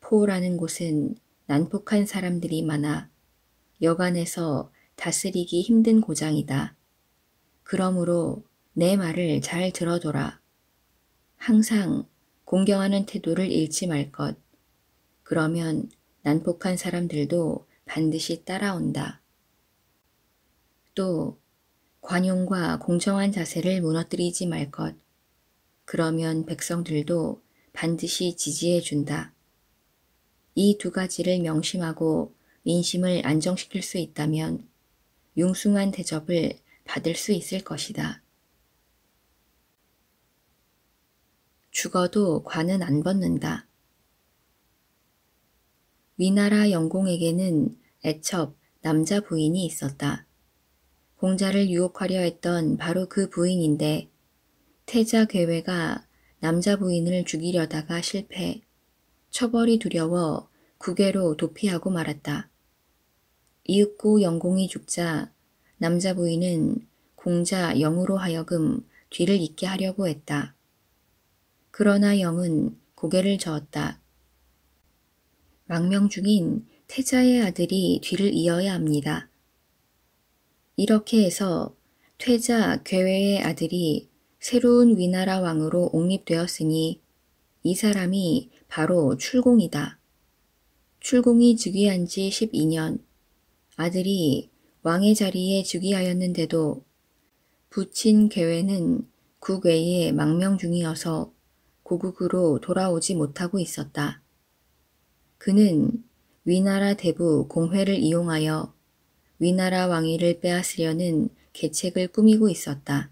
포라는 곳은 난폭한 사람들이 많아 여간에서 다스리기 힘든 고장이다. 그러므로 내 말을 잘 들어둬라. 항상 공경하는 태도를 잃지 말 것. 그러면 난폭한 사람들도 반드시 따라온다. 또 관용과 공정한 자세를 무너뜨리지 말 것. 그러면 백성들도 반드시 지지해 준다. 이 두 가지를 명심하고 민심을 안정시킬 수 있다면 융숭한 대접을 받을 수 있을 것이다. 죽어도 관은 안 벗는다. 위나라 영공에게는 애첩 남자 부인이 있었다. 공자를 유혹하려 했던 바로 그 부인인데 태자 괴회가 남자 부인을 죽이려다가 실패, 처벌이 두려워 국외로 도피하고 말았다. 이윽고 영공이 죽자 남자 부인은 공자 영으로 하여금 뒤를 잇게 하려고 했다. 그러나 영은 고개를 저었다. 망명 중인 태자의 아들이 뒤를 이어야 합니다. 이렇게 해서 퇴자 괴회의 아들이 새로운 위나라 왕으로 옹립되었으니 이 사람이 바로 출공이다. 출공이 즉위한 지 12년, 아들이 왕의 자리에 즉위하였는데도 부친 괴회는 국외에 망명 중이어서 고국으로 돌아오지 못하고 있었다. 그는 위나라 대부 공회를 이용하여 위나라 왕위를 빼앗으려는 계책을 꾸미고 있었다.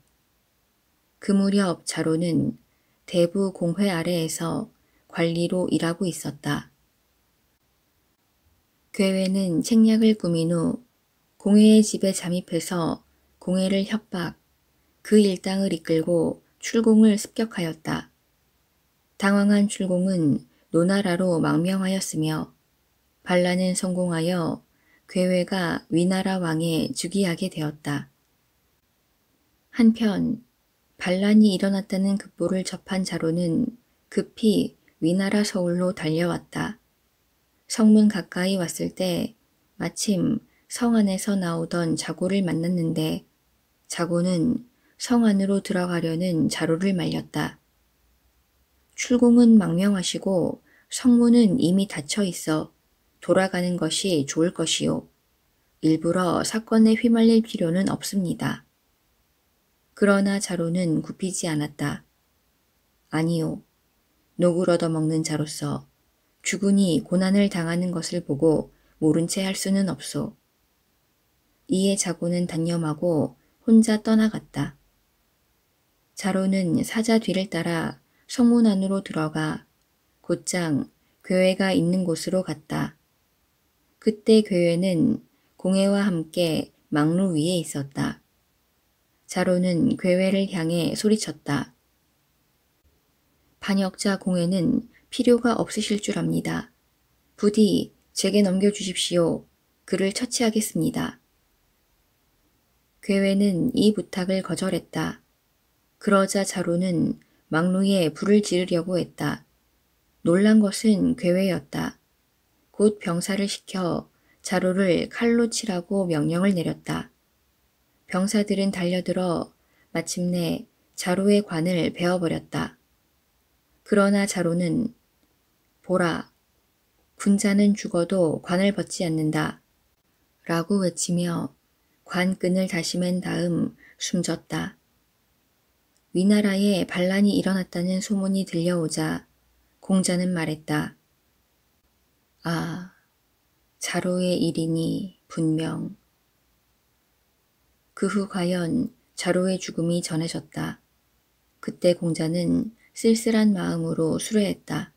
그 무렵 자로는 대부 공회 아래에서 관리로 일하고 있었다. 괴회는 책략을 꾸민 후 공회의 집에 잠입해서 공회를 협박, 그 일당을 이끌고 출공을 습격하였다. 당황한 출공은 노나라로 망명하였으며 반란은 성공하여 괴회가 위나라 왕에 즉위하게 되었다. 한편 반란이 일어났다는 급보를 접한 자로는 급히 위나라 서울로 달려왔다. 성문 가까이 왔을 때 마침 성 안에서 나오던 자고를 만났는데 자고는 성 안으로 들어가려는 자로를 말렸다. 출공은 망명하시고 성문은 이미 닫혀 있어 돌아가는 것이 좋을 것이요. 일부러 사건에 휘말릴 필요는 없습니다. 그러나 자로는 굽히지 않았다. 아니요. 녹을 얻어먹는 자로서 주군이 고난을 당하는 것을 보고 모른 채 할 수는 없소. 이에 자고는 단념하고 혼자 떠나갔다. 자로는 사자 뒤를 따라 성문 안으로 들어가 곧장 괴회가 있는 곳으로 갔다. 그때 괴회는 공회와 함께 망루 위에 있었다. 자로는 괴회를 향해 소리쳤다. 반역자 공회는 필요가 없으실 줄 압니다. 부디 제게 넘겨주십시오. 그를 처치하겠습니다. 괴회는 이 부탁을 거절했다. 그러자 자로는 망루에 불을 지르려고 했다. 놀란 것은 괴회였다. 곧 병사를 시켜 자로를 칼로 치라고 명령을 내렸다. 병사들은 달려들어 마침내 자로의 관을 베어버렸다. 그러나 자로는 보라, 군자는 죽어도 관을 벗지 않는다. 라고 외치며 관끈을 다시 맨 다음 숨졌다. 위나라에 반란이 일어났다는 소문이 들려오자 공자는 말했다. 아, 자로의 일이니 분명. 그 후 과연 자로의 죽음이 전해졌다. 그때 공자는 쓸쓸한 마음으로 수레했다.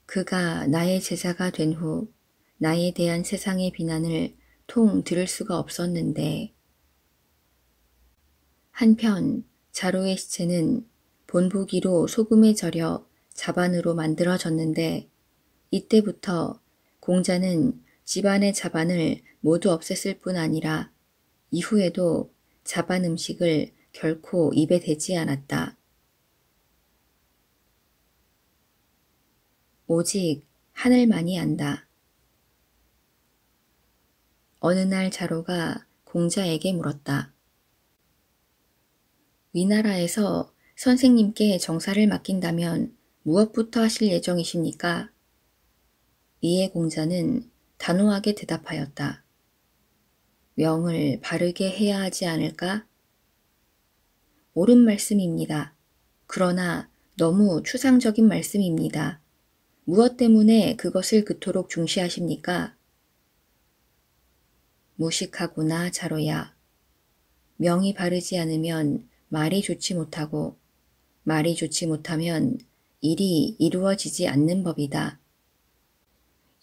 그가 나의 제자가 된 후 나에 대한 세상의 비난을 통 들을 수가 없었는데. 한편 자로의 시체는 본보기로 소금에 절여 자반으로 만들어졌는데 이때부터 공자는 집안의 자반을 모두 없앴을 뿐 아니라 이후에도 자반 음식을 결코 입에 대지 않았다. 오직 하늘만이 안다. 어느 날 자로가 공자에게 물었다. 위나라에서 선생님께 정사를 맡긴다면 무엇부터 하실 예정이십니까? 이에 공자는 단호하게 대답하였다. 명을 바르게 해야 하지 않을까? 옳은 말씀입니다. 그러나 너무 추상적인 말씀입니다. 무엇 때문에 그것을 그토록 중시하십니까? 무식하구나, 자로야. 명이 바르지 않으면 말이 좋지 못하고 말이 좋지 못하면 일이 이루어지지 않는 법이다.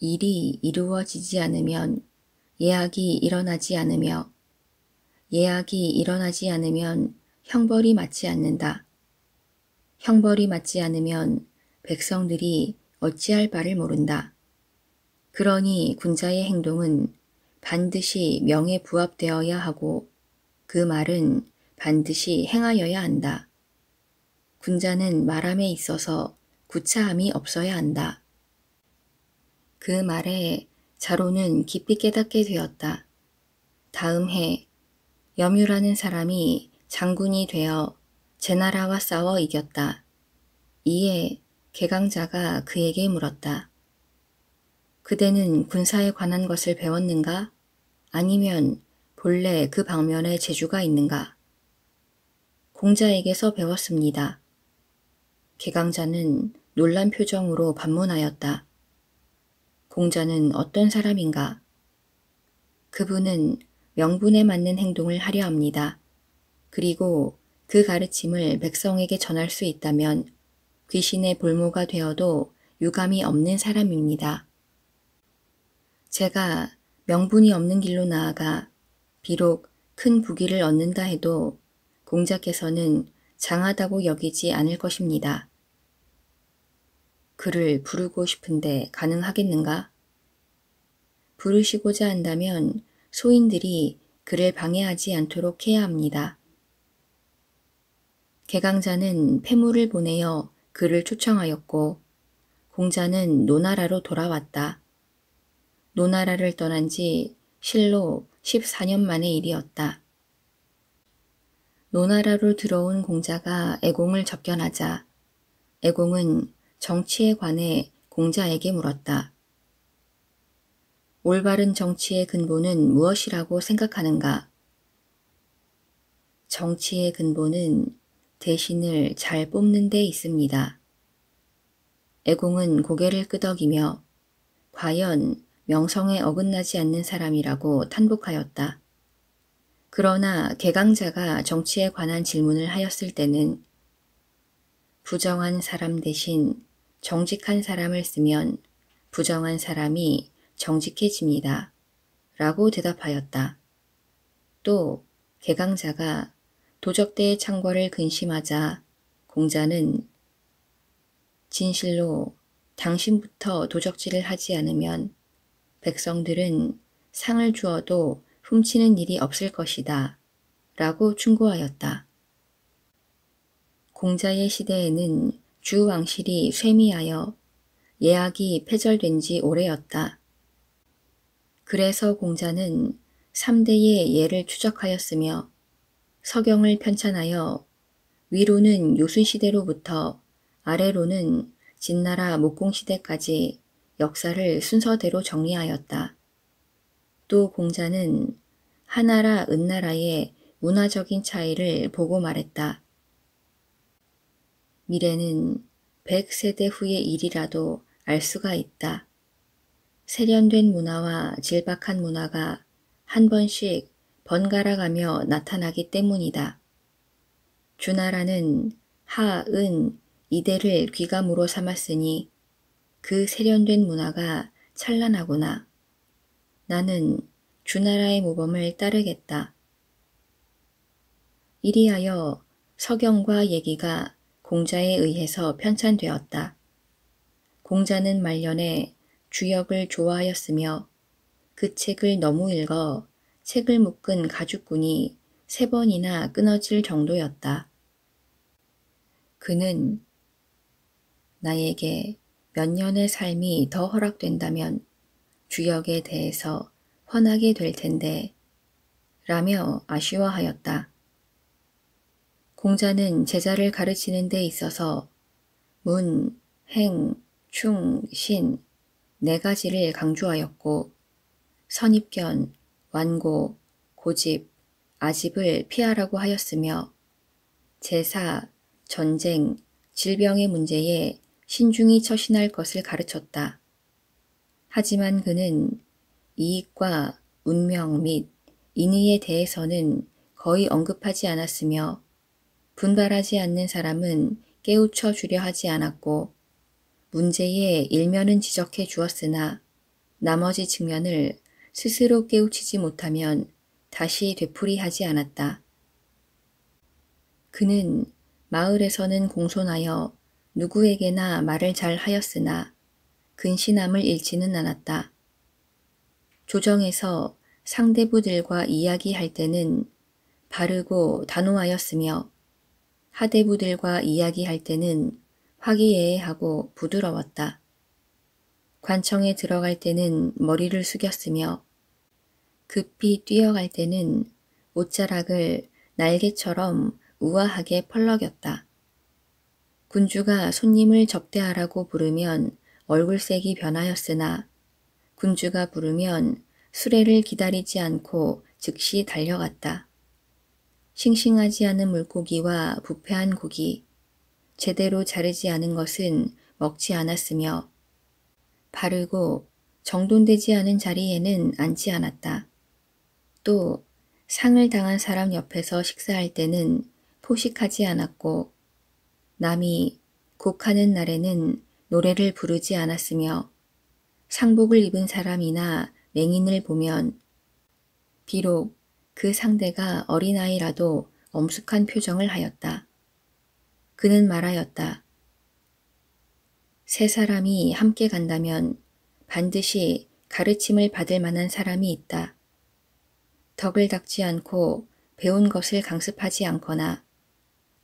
일이 이루어지지 않으면 예악이 일어나지 않으며 예악이 일어나지 않으면 형벌이 맞지 않는다. 형벌이 맞지 않으면 백성들이 어찌할 바를 모른다. 그러니 군자의 행동은 반드시 명에 부합되어야 하고 그 말은 반드시 행하여야 한다. 군자는 말함에 있어서 구차함이 없어야 한다. 그 말에 자로는 깊이 깨닫게 되었다. 다음 해 염유라는 사람이 장군이 되어 제나라와 싸워 이겼다. 이에 개강자가 그에게 물었다. 그대는 군사에 관한 것을 배웠는가? 아니면 본래 그 방면에 재주가 있는가? 공자에게서 배웠습니다. 개강자는 놀란 표정으로 반문하였다. 공자는 어떤 사람인가? 그분은 명분에 맞는 행동을 하려 합니다. 그리고 그 가르침을 백성에게 전할 수 있다면 귀신의 볼모가 되어도 유감이 없는 사람입니다. 제가 명분이 없는 길로 나아가 비록 큰 부귀를 얻는다 해도 공자께서는 장하다고 여기지 않을 것입니다. 그를 부르고 싶은데 가능하겠는가? 부르시고자 한다면 소인들이 그를 방해하지 않도록 해야 합니다. 개강자는 패물을 보내어 그를 초청하였고 공자는 노나라로 돌아왔다. 노나라를 떠난 지 실로 14년 만의 일이었다. 노나라로 들어온 공자가 애공을 접견하자 애공은 정치에 관해 공자에게 물었다. 올바른 정치의 근본은 무엇이라고 생각하는가? 정치의 근본은 대신을 잘 뽑는 데 있습니다. 애공은 고개를 끄덕이며 과연 명성에 어긋나지 않는 사람이라고 탄복하였다. 그러나 개강자가 정치에 관한 질문을 하였을 때는 부정한 사람 대신 정직한 사람을 쓰면 부정한 사람이 정직해집니다. 라고 대답하였다. 또 개강자가 도적대의 창궐을 근심하자 공자는 진실로 당신부터 도적질을 하지 않으면 백성들은 상을 주어도 훔치는 일이 없을 것이다. 라고 충고하였다. 공자의 시대에는 주왕실이 쇠미하여 예악이 폐절된 지 오래였다. 그래서 공자는 3대의 예를 추적하였으며 서경을 편찬하여 위로는 요순시대로부터 아래로는 진나라 목공시대까지 역사를 순서대로 정리하였다. 또 공자는 하나라 은나라의 문화적인 차이를 보고 말했다. 미래는 100세대 후의 일이라도 알 수가 있다. 세련된 문화와 질박한 문화가 한 번씩 번갈아가며 나타나기 때문이다. 주나라는 하, 은, 이대를 귀감으로 삼았으니 그 세련된 문화가 찬란하구나. 나는 주나라의 모범을 따르겠다. 이리하여 서경과 얘기가 공자에 의해서 편찬되었다. 공자는 말년에 주역을 좋아하였으며 그 책을 너무 읽어 책을 묶은 가죽끈이 3번이나 끊어질 정도였다. 그는 나에게 몇 년의 삶이 더 허락된다면 주역에 대해서 헌하게 될 텐데 라며 아쉬워하였다. 공자는 제자를 가르치는 데 있어서 문, 행, 충, 신 네 가지를 강조하였고 선입견, 완고, 고집, 아집을 피하라고 하였으며 제사, 전쟁, 질병의 문제에 신중히 처신할 것을 가르쳤다. 하지만 그는 이익과 운명 및 인의에 대해서는 거의 언급하지 않았으며 분발하지 않는 사람은 깨우쳐 주려 하지 않았고 문제의 일면은 지적해 주었으나 나머지 측면을 스스로 깨우치지 못하면 다시 되풀이하지 않았다. 그는 마을에서는 공손하여 누구에게나 말을 잘 하였으나 근신함을 잃지는 않았다. 조정에서 상대부들과 이야기할 때는 바르고 단호하였으며 하대부들과 이야기할 때는 화기애애하고 부드러웠다. 관청에 들어갈 때는 머리를 숙였으며 급히 뛰어갈 때는 옷자락을 날개처럼 우아하게 펄럭였다. 군주가 손님을 접대하라고 부르면 얼굴색이 변하였으나 군주가 부르면 수레를 기다리지 않고 즉시 달려갔다. 싱싱하지 않은 물고기와 부패한 고기, 제대로 자르지 않은 것은 먹지 않았으며 바르고 정돈되지 않은 자리에는 앉지 않았다. 또 상을 당한 사람 옆에서 식사할 때는 포식하지 않았고 남이 곡하는 날에는 노래를 부르지 않았으며 상복을 입은 사람이나 맹인을 보면 비록 그 상대가 어린아이라도 엄숙한 표정을 하였다. 그는 말하였다. 세 사람이 함께 간다면 반드시 가르침을 받을 만한 사람이 있다. 덕을 닦지 않고 배운 것을 강습하지 않거나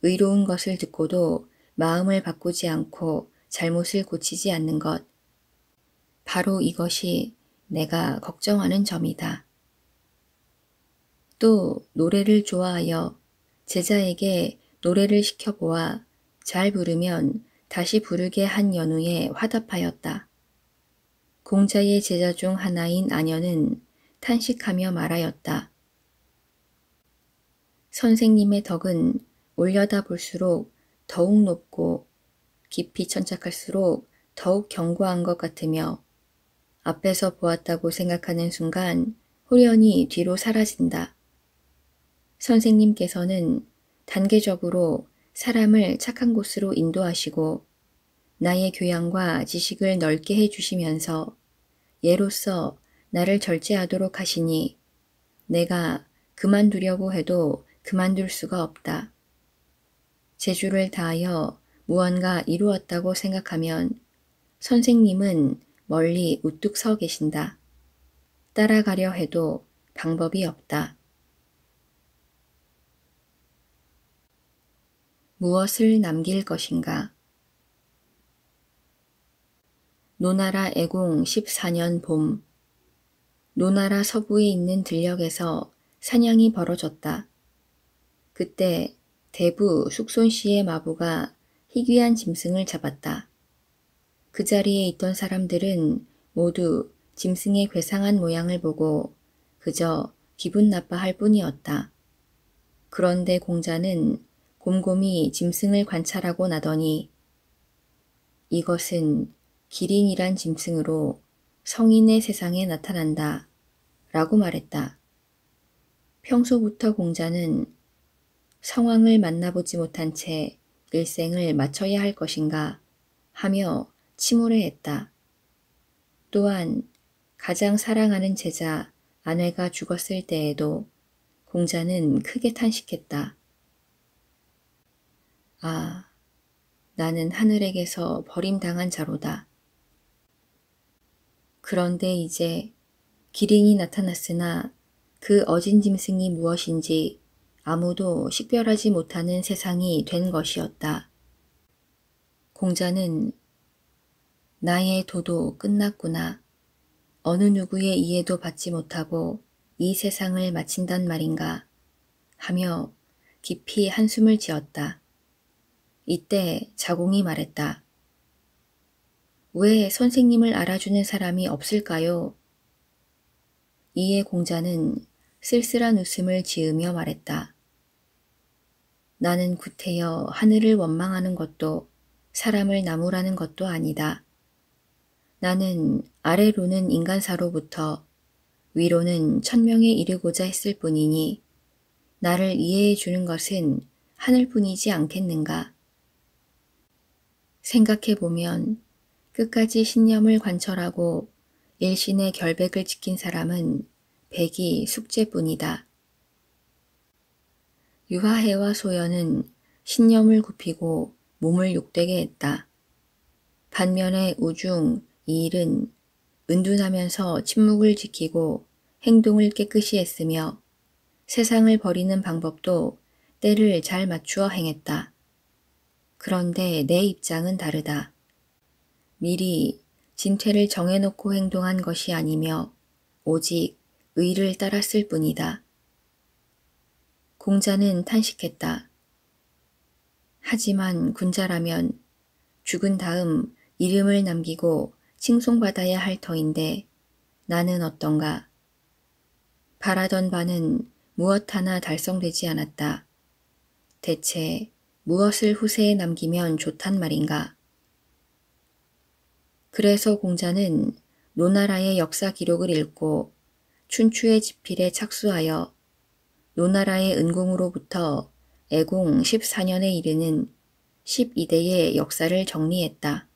의로운 것을 듣고도 마음을 바꾸지 않고 잘못을 고치지 않는 것. 바로 이것이 내가 걱정하는 점이다. 또 노래를 좋아하여 제자에게 노래를 시켜보아 잘 부르면 다시 부르게 한 연후에 화답하였다. 공자의 제자 중 하나인 아녀는 탄식하며 말하였다. 선생님의 덕은 올려다 볼수록 더욱 높고 깊이 천착할수록 더욱 견고한 것 같으며 앞에서 보았다고 생각하는 순간 후련히 뒤로 사라진다. 선생님께서는 단계적으로 사람을 착한 곳으로 인도하시고 나의 교양과 지식을 넓게 해주시면서 예로서 나를 절제하도록 하시니 내가 그만두려고 해도 그만둘 수가 없다. 재주를 다하여 무언가 이루었다고 생각하면 선생님은 멀리 우뚝 서 계신다. 따라가려 해도 방법이 없다. 무엇을 남길 것인가? 노나라 애공 14년 봄, 노나라 서부에 있는 들녘에서 사냥이 벌어졌다. 그때 대부 숙손씨의 마부가 희귀한 짐승을 잡았다. 그 자리에 있던 사람들은 모두 짐승의 괴상한 모양을 보고 그저 기분 나빠할 뿐이었다. 그런데 공자는 곰곰이 짐승을 관찰하고 나더니 이것은 기린이란 짐승으로 성인의 세상에 나타난다 라고 말했다. 평소부터 공자는 상황을 만나보지 못한 채 일생을 마쳐야 할 것인가 하며 침울해했다. 또한 가장 사랑하는 제자 아내가 죽었을 때에도 공자는 크게 탄식했다. 아, 나는 하늘에게서 버림당한 자로다. 그런데 이제 기린이 나타났으나 그 어진 짐승이 무엇인지 아무도 식별하지 못하는 세상이 된 것이었다. 공자는 나의 도도 끝났구나. 어느 누구의 이해도 받지 못하고 이 세상을 마친단 말인가 하며 깊이 한숨을 지었다. 이때 자공이 말했다. 왜 선생님을 알아주는 사람이 없을까요? 이에 공자는 쓸쓸한 웃음을 지으며 말했다. 나는 구태여 하늘을 원망하는 것도 사람을 나무라는 것도 아니다. 나는 아래로는 인간사로부터 위로는 천명에 이르고자 했을 뿐이니 나를 이해해 주는 것은 하늘뿐이지 않겠는가. 생각해보면 끝까지 신념을 관철하고 일신의 결백을 지킨 사람은 백이 숙제뿐이다. 유하해와 소연은 신념을 굽히고 몸을 욕되게 했다. 반면에 우중, 이일은 은둔하면서 침묵을 지키고 행동을 깨끗이 했으며 세상을 버리는 방법도 때를 잘 맞추어 행했다. 그런데 내 입장은 다르다. 미리 진퇴를 정해놓고 행동한 것이 아니며 오직 의를 따랐을 뿐이다. 공자는 탄식했다. 하지만 군자라면 죽은 다음 이름을 남기고 칭송받아야 할 터인데 나는 어떤가? 바라던 바는 무엇 하나 달성되지 않았다. 대체 무엇을 후세에 남기면 좋단 말인가? 그래서 공자는 노나라의 역사 기록을 읽고 춘추의 지필에 착수하여 노나라의 은공으로부터 애공 14년에 이르는 12대의 역사를 정리했다.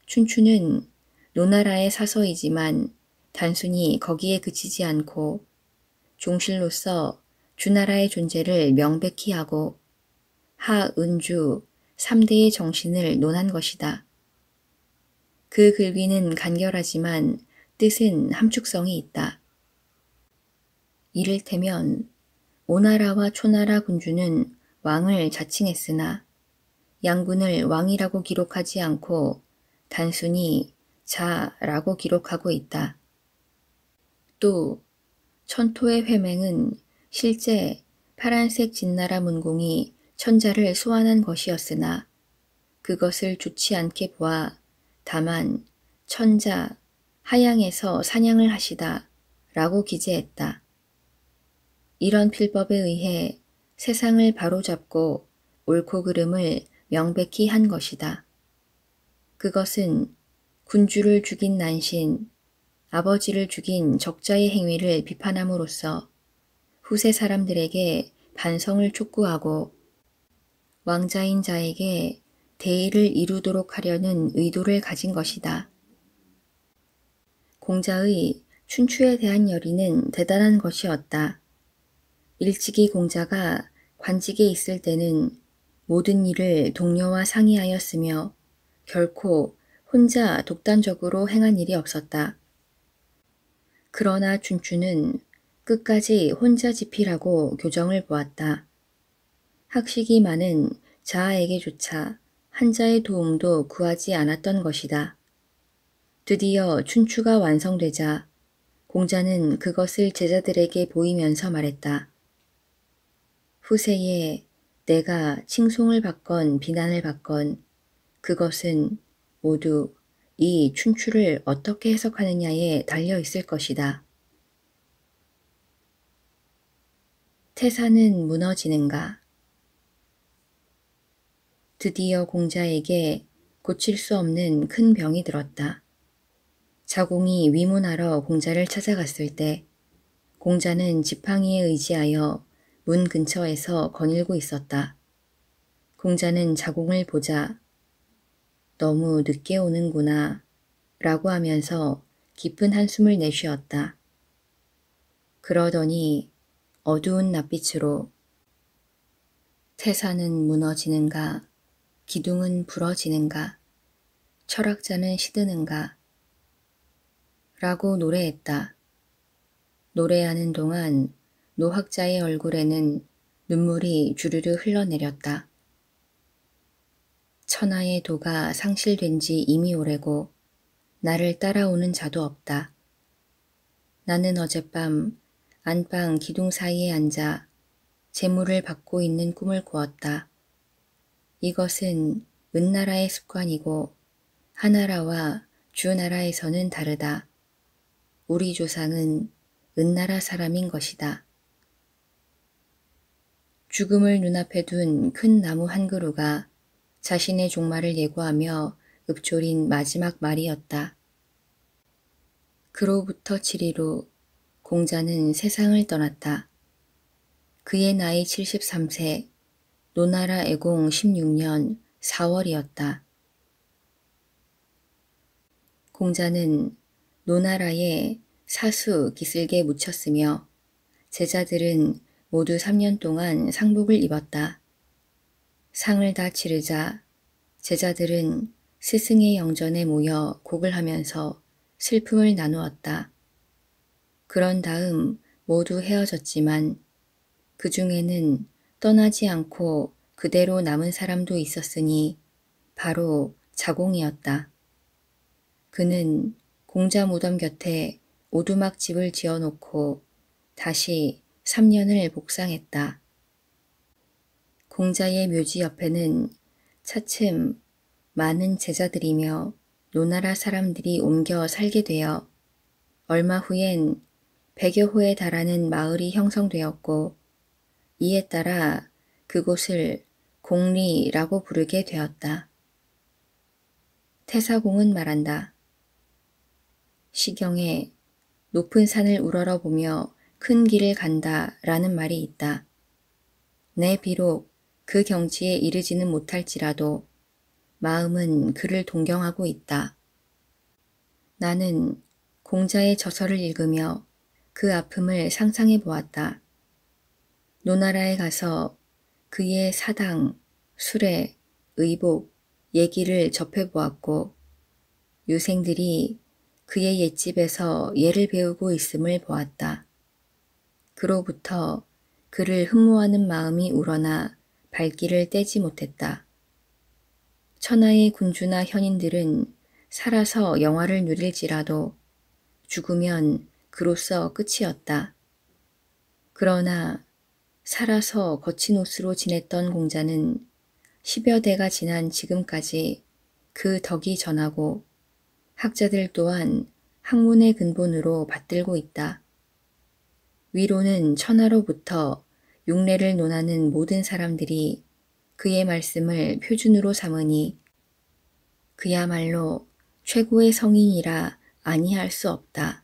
춘추는 노나라의 사서이지만 단순히 거기에 그치지 않고 종실로서 주나라의 존재를 명백히 하고 하, 은, 주 3대의 정신을 논한 것이다. 그 글귀는 간결하지만 뜻은 함축성이 있다. 이를테면 오나라와 초나라 군주는 왕을 자칭했으나 양군을 왕이라고 기록하지 않고 단순히 자라고 기록하고 있다. 또 천토의 회맹은 실제 파란색 진나라 문공이 천자를 소환한 것이었으나 그것을 좋지 않게 보아 다만 천자 하양에서 사냥을 하시다 라고 기재했다. 이런 필법에 의해 세상을 바로잡고 옳고 그름을 명백히 한 것이다. 그것은 군주를 죽인 난신, 아버지를 죽인 적자의 행위를 비판함으로써 후세 사람들에게 반성을 촉구하고 왕자인 자에게 대의를 이루도록 하려는 의도를 가진 것이다. 공자의 춘추에 대한 열의는 대단한 것이었다. 일찍이 공자가 관직에 있을 때는 모든 일을 동료와 상의하였으며 결코 혼자 독단적으로 행한 일이 없었다. 그러나 춘추는 끝까지 혼자 지필하고 교정을 보았다. 학식이 많은 자아에게조차 한자의 도움도 구하지 않았던 것이다. 드디어 춘추가 완성되자 공자는 그것을 제자들에게 보이면서 말했다. 후세에 내가 칭송을 받건 비난을 받건 그것은 모두 이 춘추를 어떻게 해석하느냐에 달려 있을 것이다. 태산은 무너지는가? 드디어 공자에게 고칠 수 없는 큰 병이 들었다. 자공이 위문하러 공자를 찾아갔을 때 공자는 지팡이에 의지하여 문 근처에서 거닐고 있었다. 공자는 자공을 보자 너무 늦게 오는구나 라고 하면서 깊은 한숨을 내쉬었다. 그러더니 어두운 낯빛으로 태산은 무너지는가, 기둥은 부러지는가, 철학자는 시드는가 라고 노래했다. 노래하는 동안 노학자의 얼굴에는 눈물이 주르르 흘러내렸다. 천하의 도가 상실된 지 이미 오래고 나를 따라오는 자도 없다. 나는 어젯밤 안방 기둥 사이에 앉아 재물을 받고 있는 꿈을 꾸었다. 이것은 은나라의 습관이고 하나라와 주나라에서는 다르다. 우리 조상은 은나라 사람인 것이다. 죽음을 눈앞에 둔 큰 나무 한 그루가 자신의 종말을 예고하며 읊조린 마지막 말이었다. 그로부터 7일 후 공자는 세상을 떠났다. 그의 나이 73세, 노나라 애공 16년 4월이었다. 공자는 노나라에 사수 기슭에 묻혔으며 제자들은 모두 3년 동안 상복을 입었다. 상을 다 치르자 제자들은 스승의 영전에 모여 곡을 하면서 슬픔을 나누었다. 그런 다음 모두 헤어졌지만 그 중에는 떠나지 않고 그대로 남은 사람도 있었으니 바로 자공이었다. 그는 공자 무덤 곁에 오두막집을 지어놓고 다시 3년을 복상했다. 공자의 묘지 옆에는 차츰 많은 제자들이며 노나라 사람들이 옮겨 살게 되어 얼마 후엔 100여 호에 달하는 마을이 형성되었고 이에 따라 그곳을 공리라고 부르게 되었다. 태사공은 말한다. 시경에 높은 산을 우러러보며 큰 길을 간다 라는 말이 있다. 내 비록 그 경지에 이르지는 못할지라도 마음은 그를 동경하고 있다. 나는 공자의 저서를 읽으며 그 아픔을 상상해 보았다. 노나라에 가서 그의 사당, 수레, 의복, 얘기를 접해보았고 유생들이 그의 옛집에서 예를 배우고 있음을 보았다. 그로부터 그를 흠모하는 마음이 우러나 발길을 떼지 못했다. 천하의 군주나 현인들은 살아서 영화를 누릴지라도 죽으면 그로써 끝이었다. 그러나 살아서 거친 옷으로 지냈던 공자는 10여 대가 지난 지금까지 그 덕이 전하고 학자들 또한 학문의 근본으로 받들고 있다. 위로는 천하로부터 육례를 논하는 모든 사람들이 그의 말씀을 표준으로 삼으니 그야말로 최고의 성인이라 아니할 수 없다.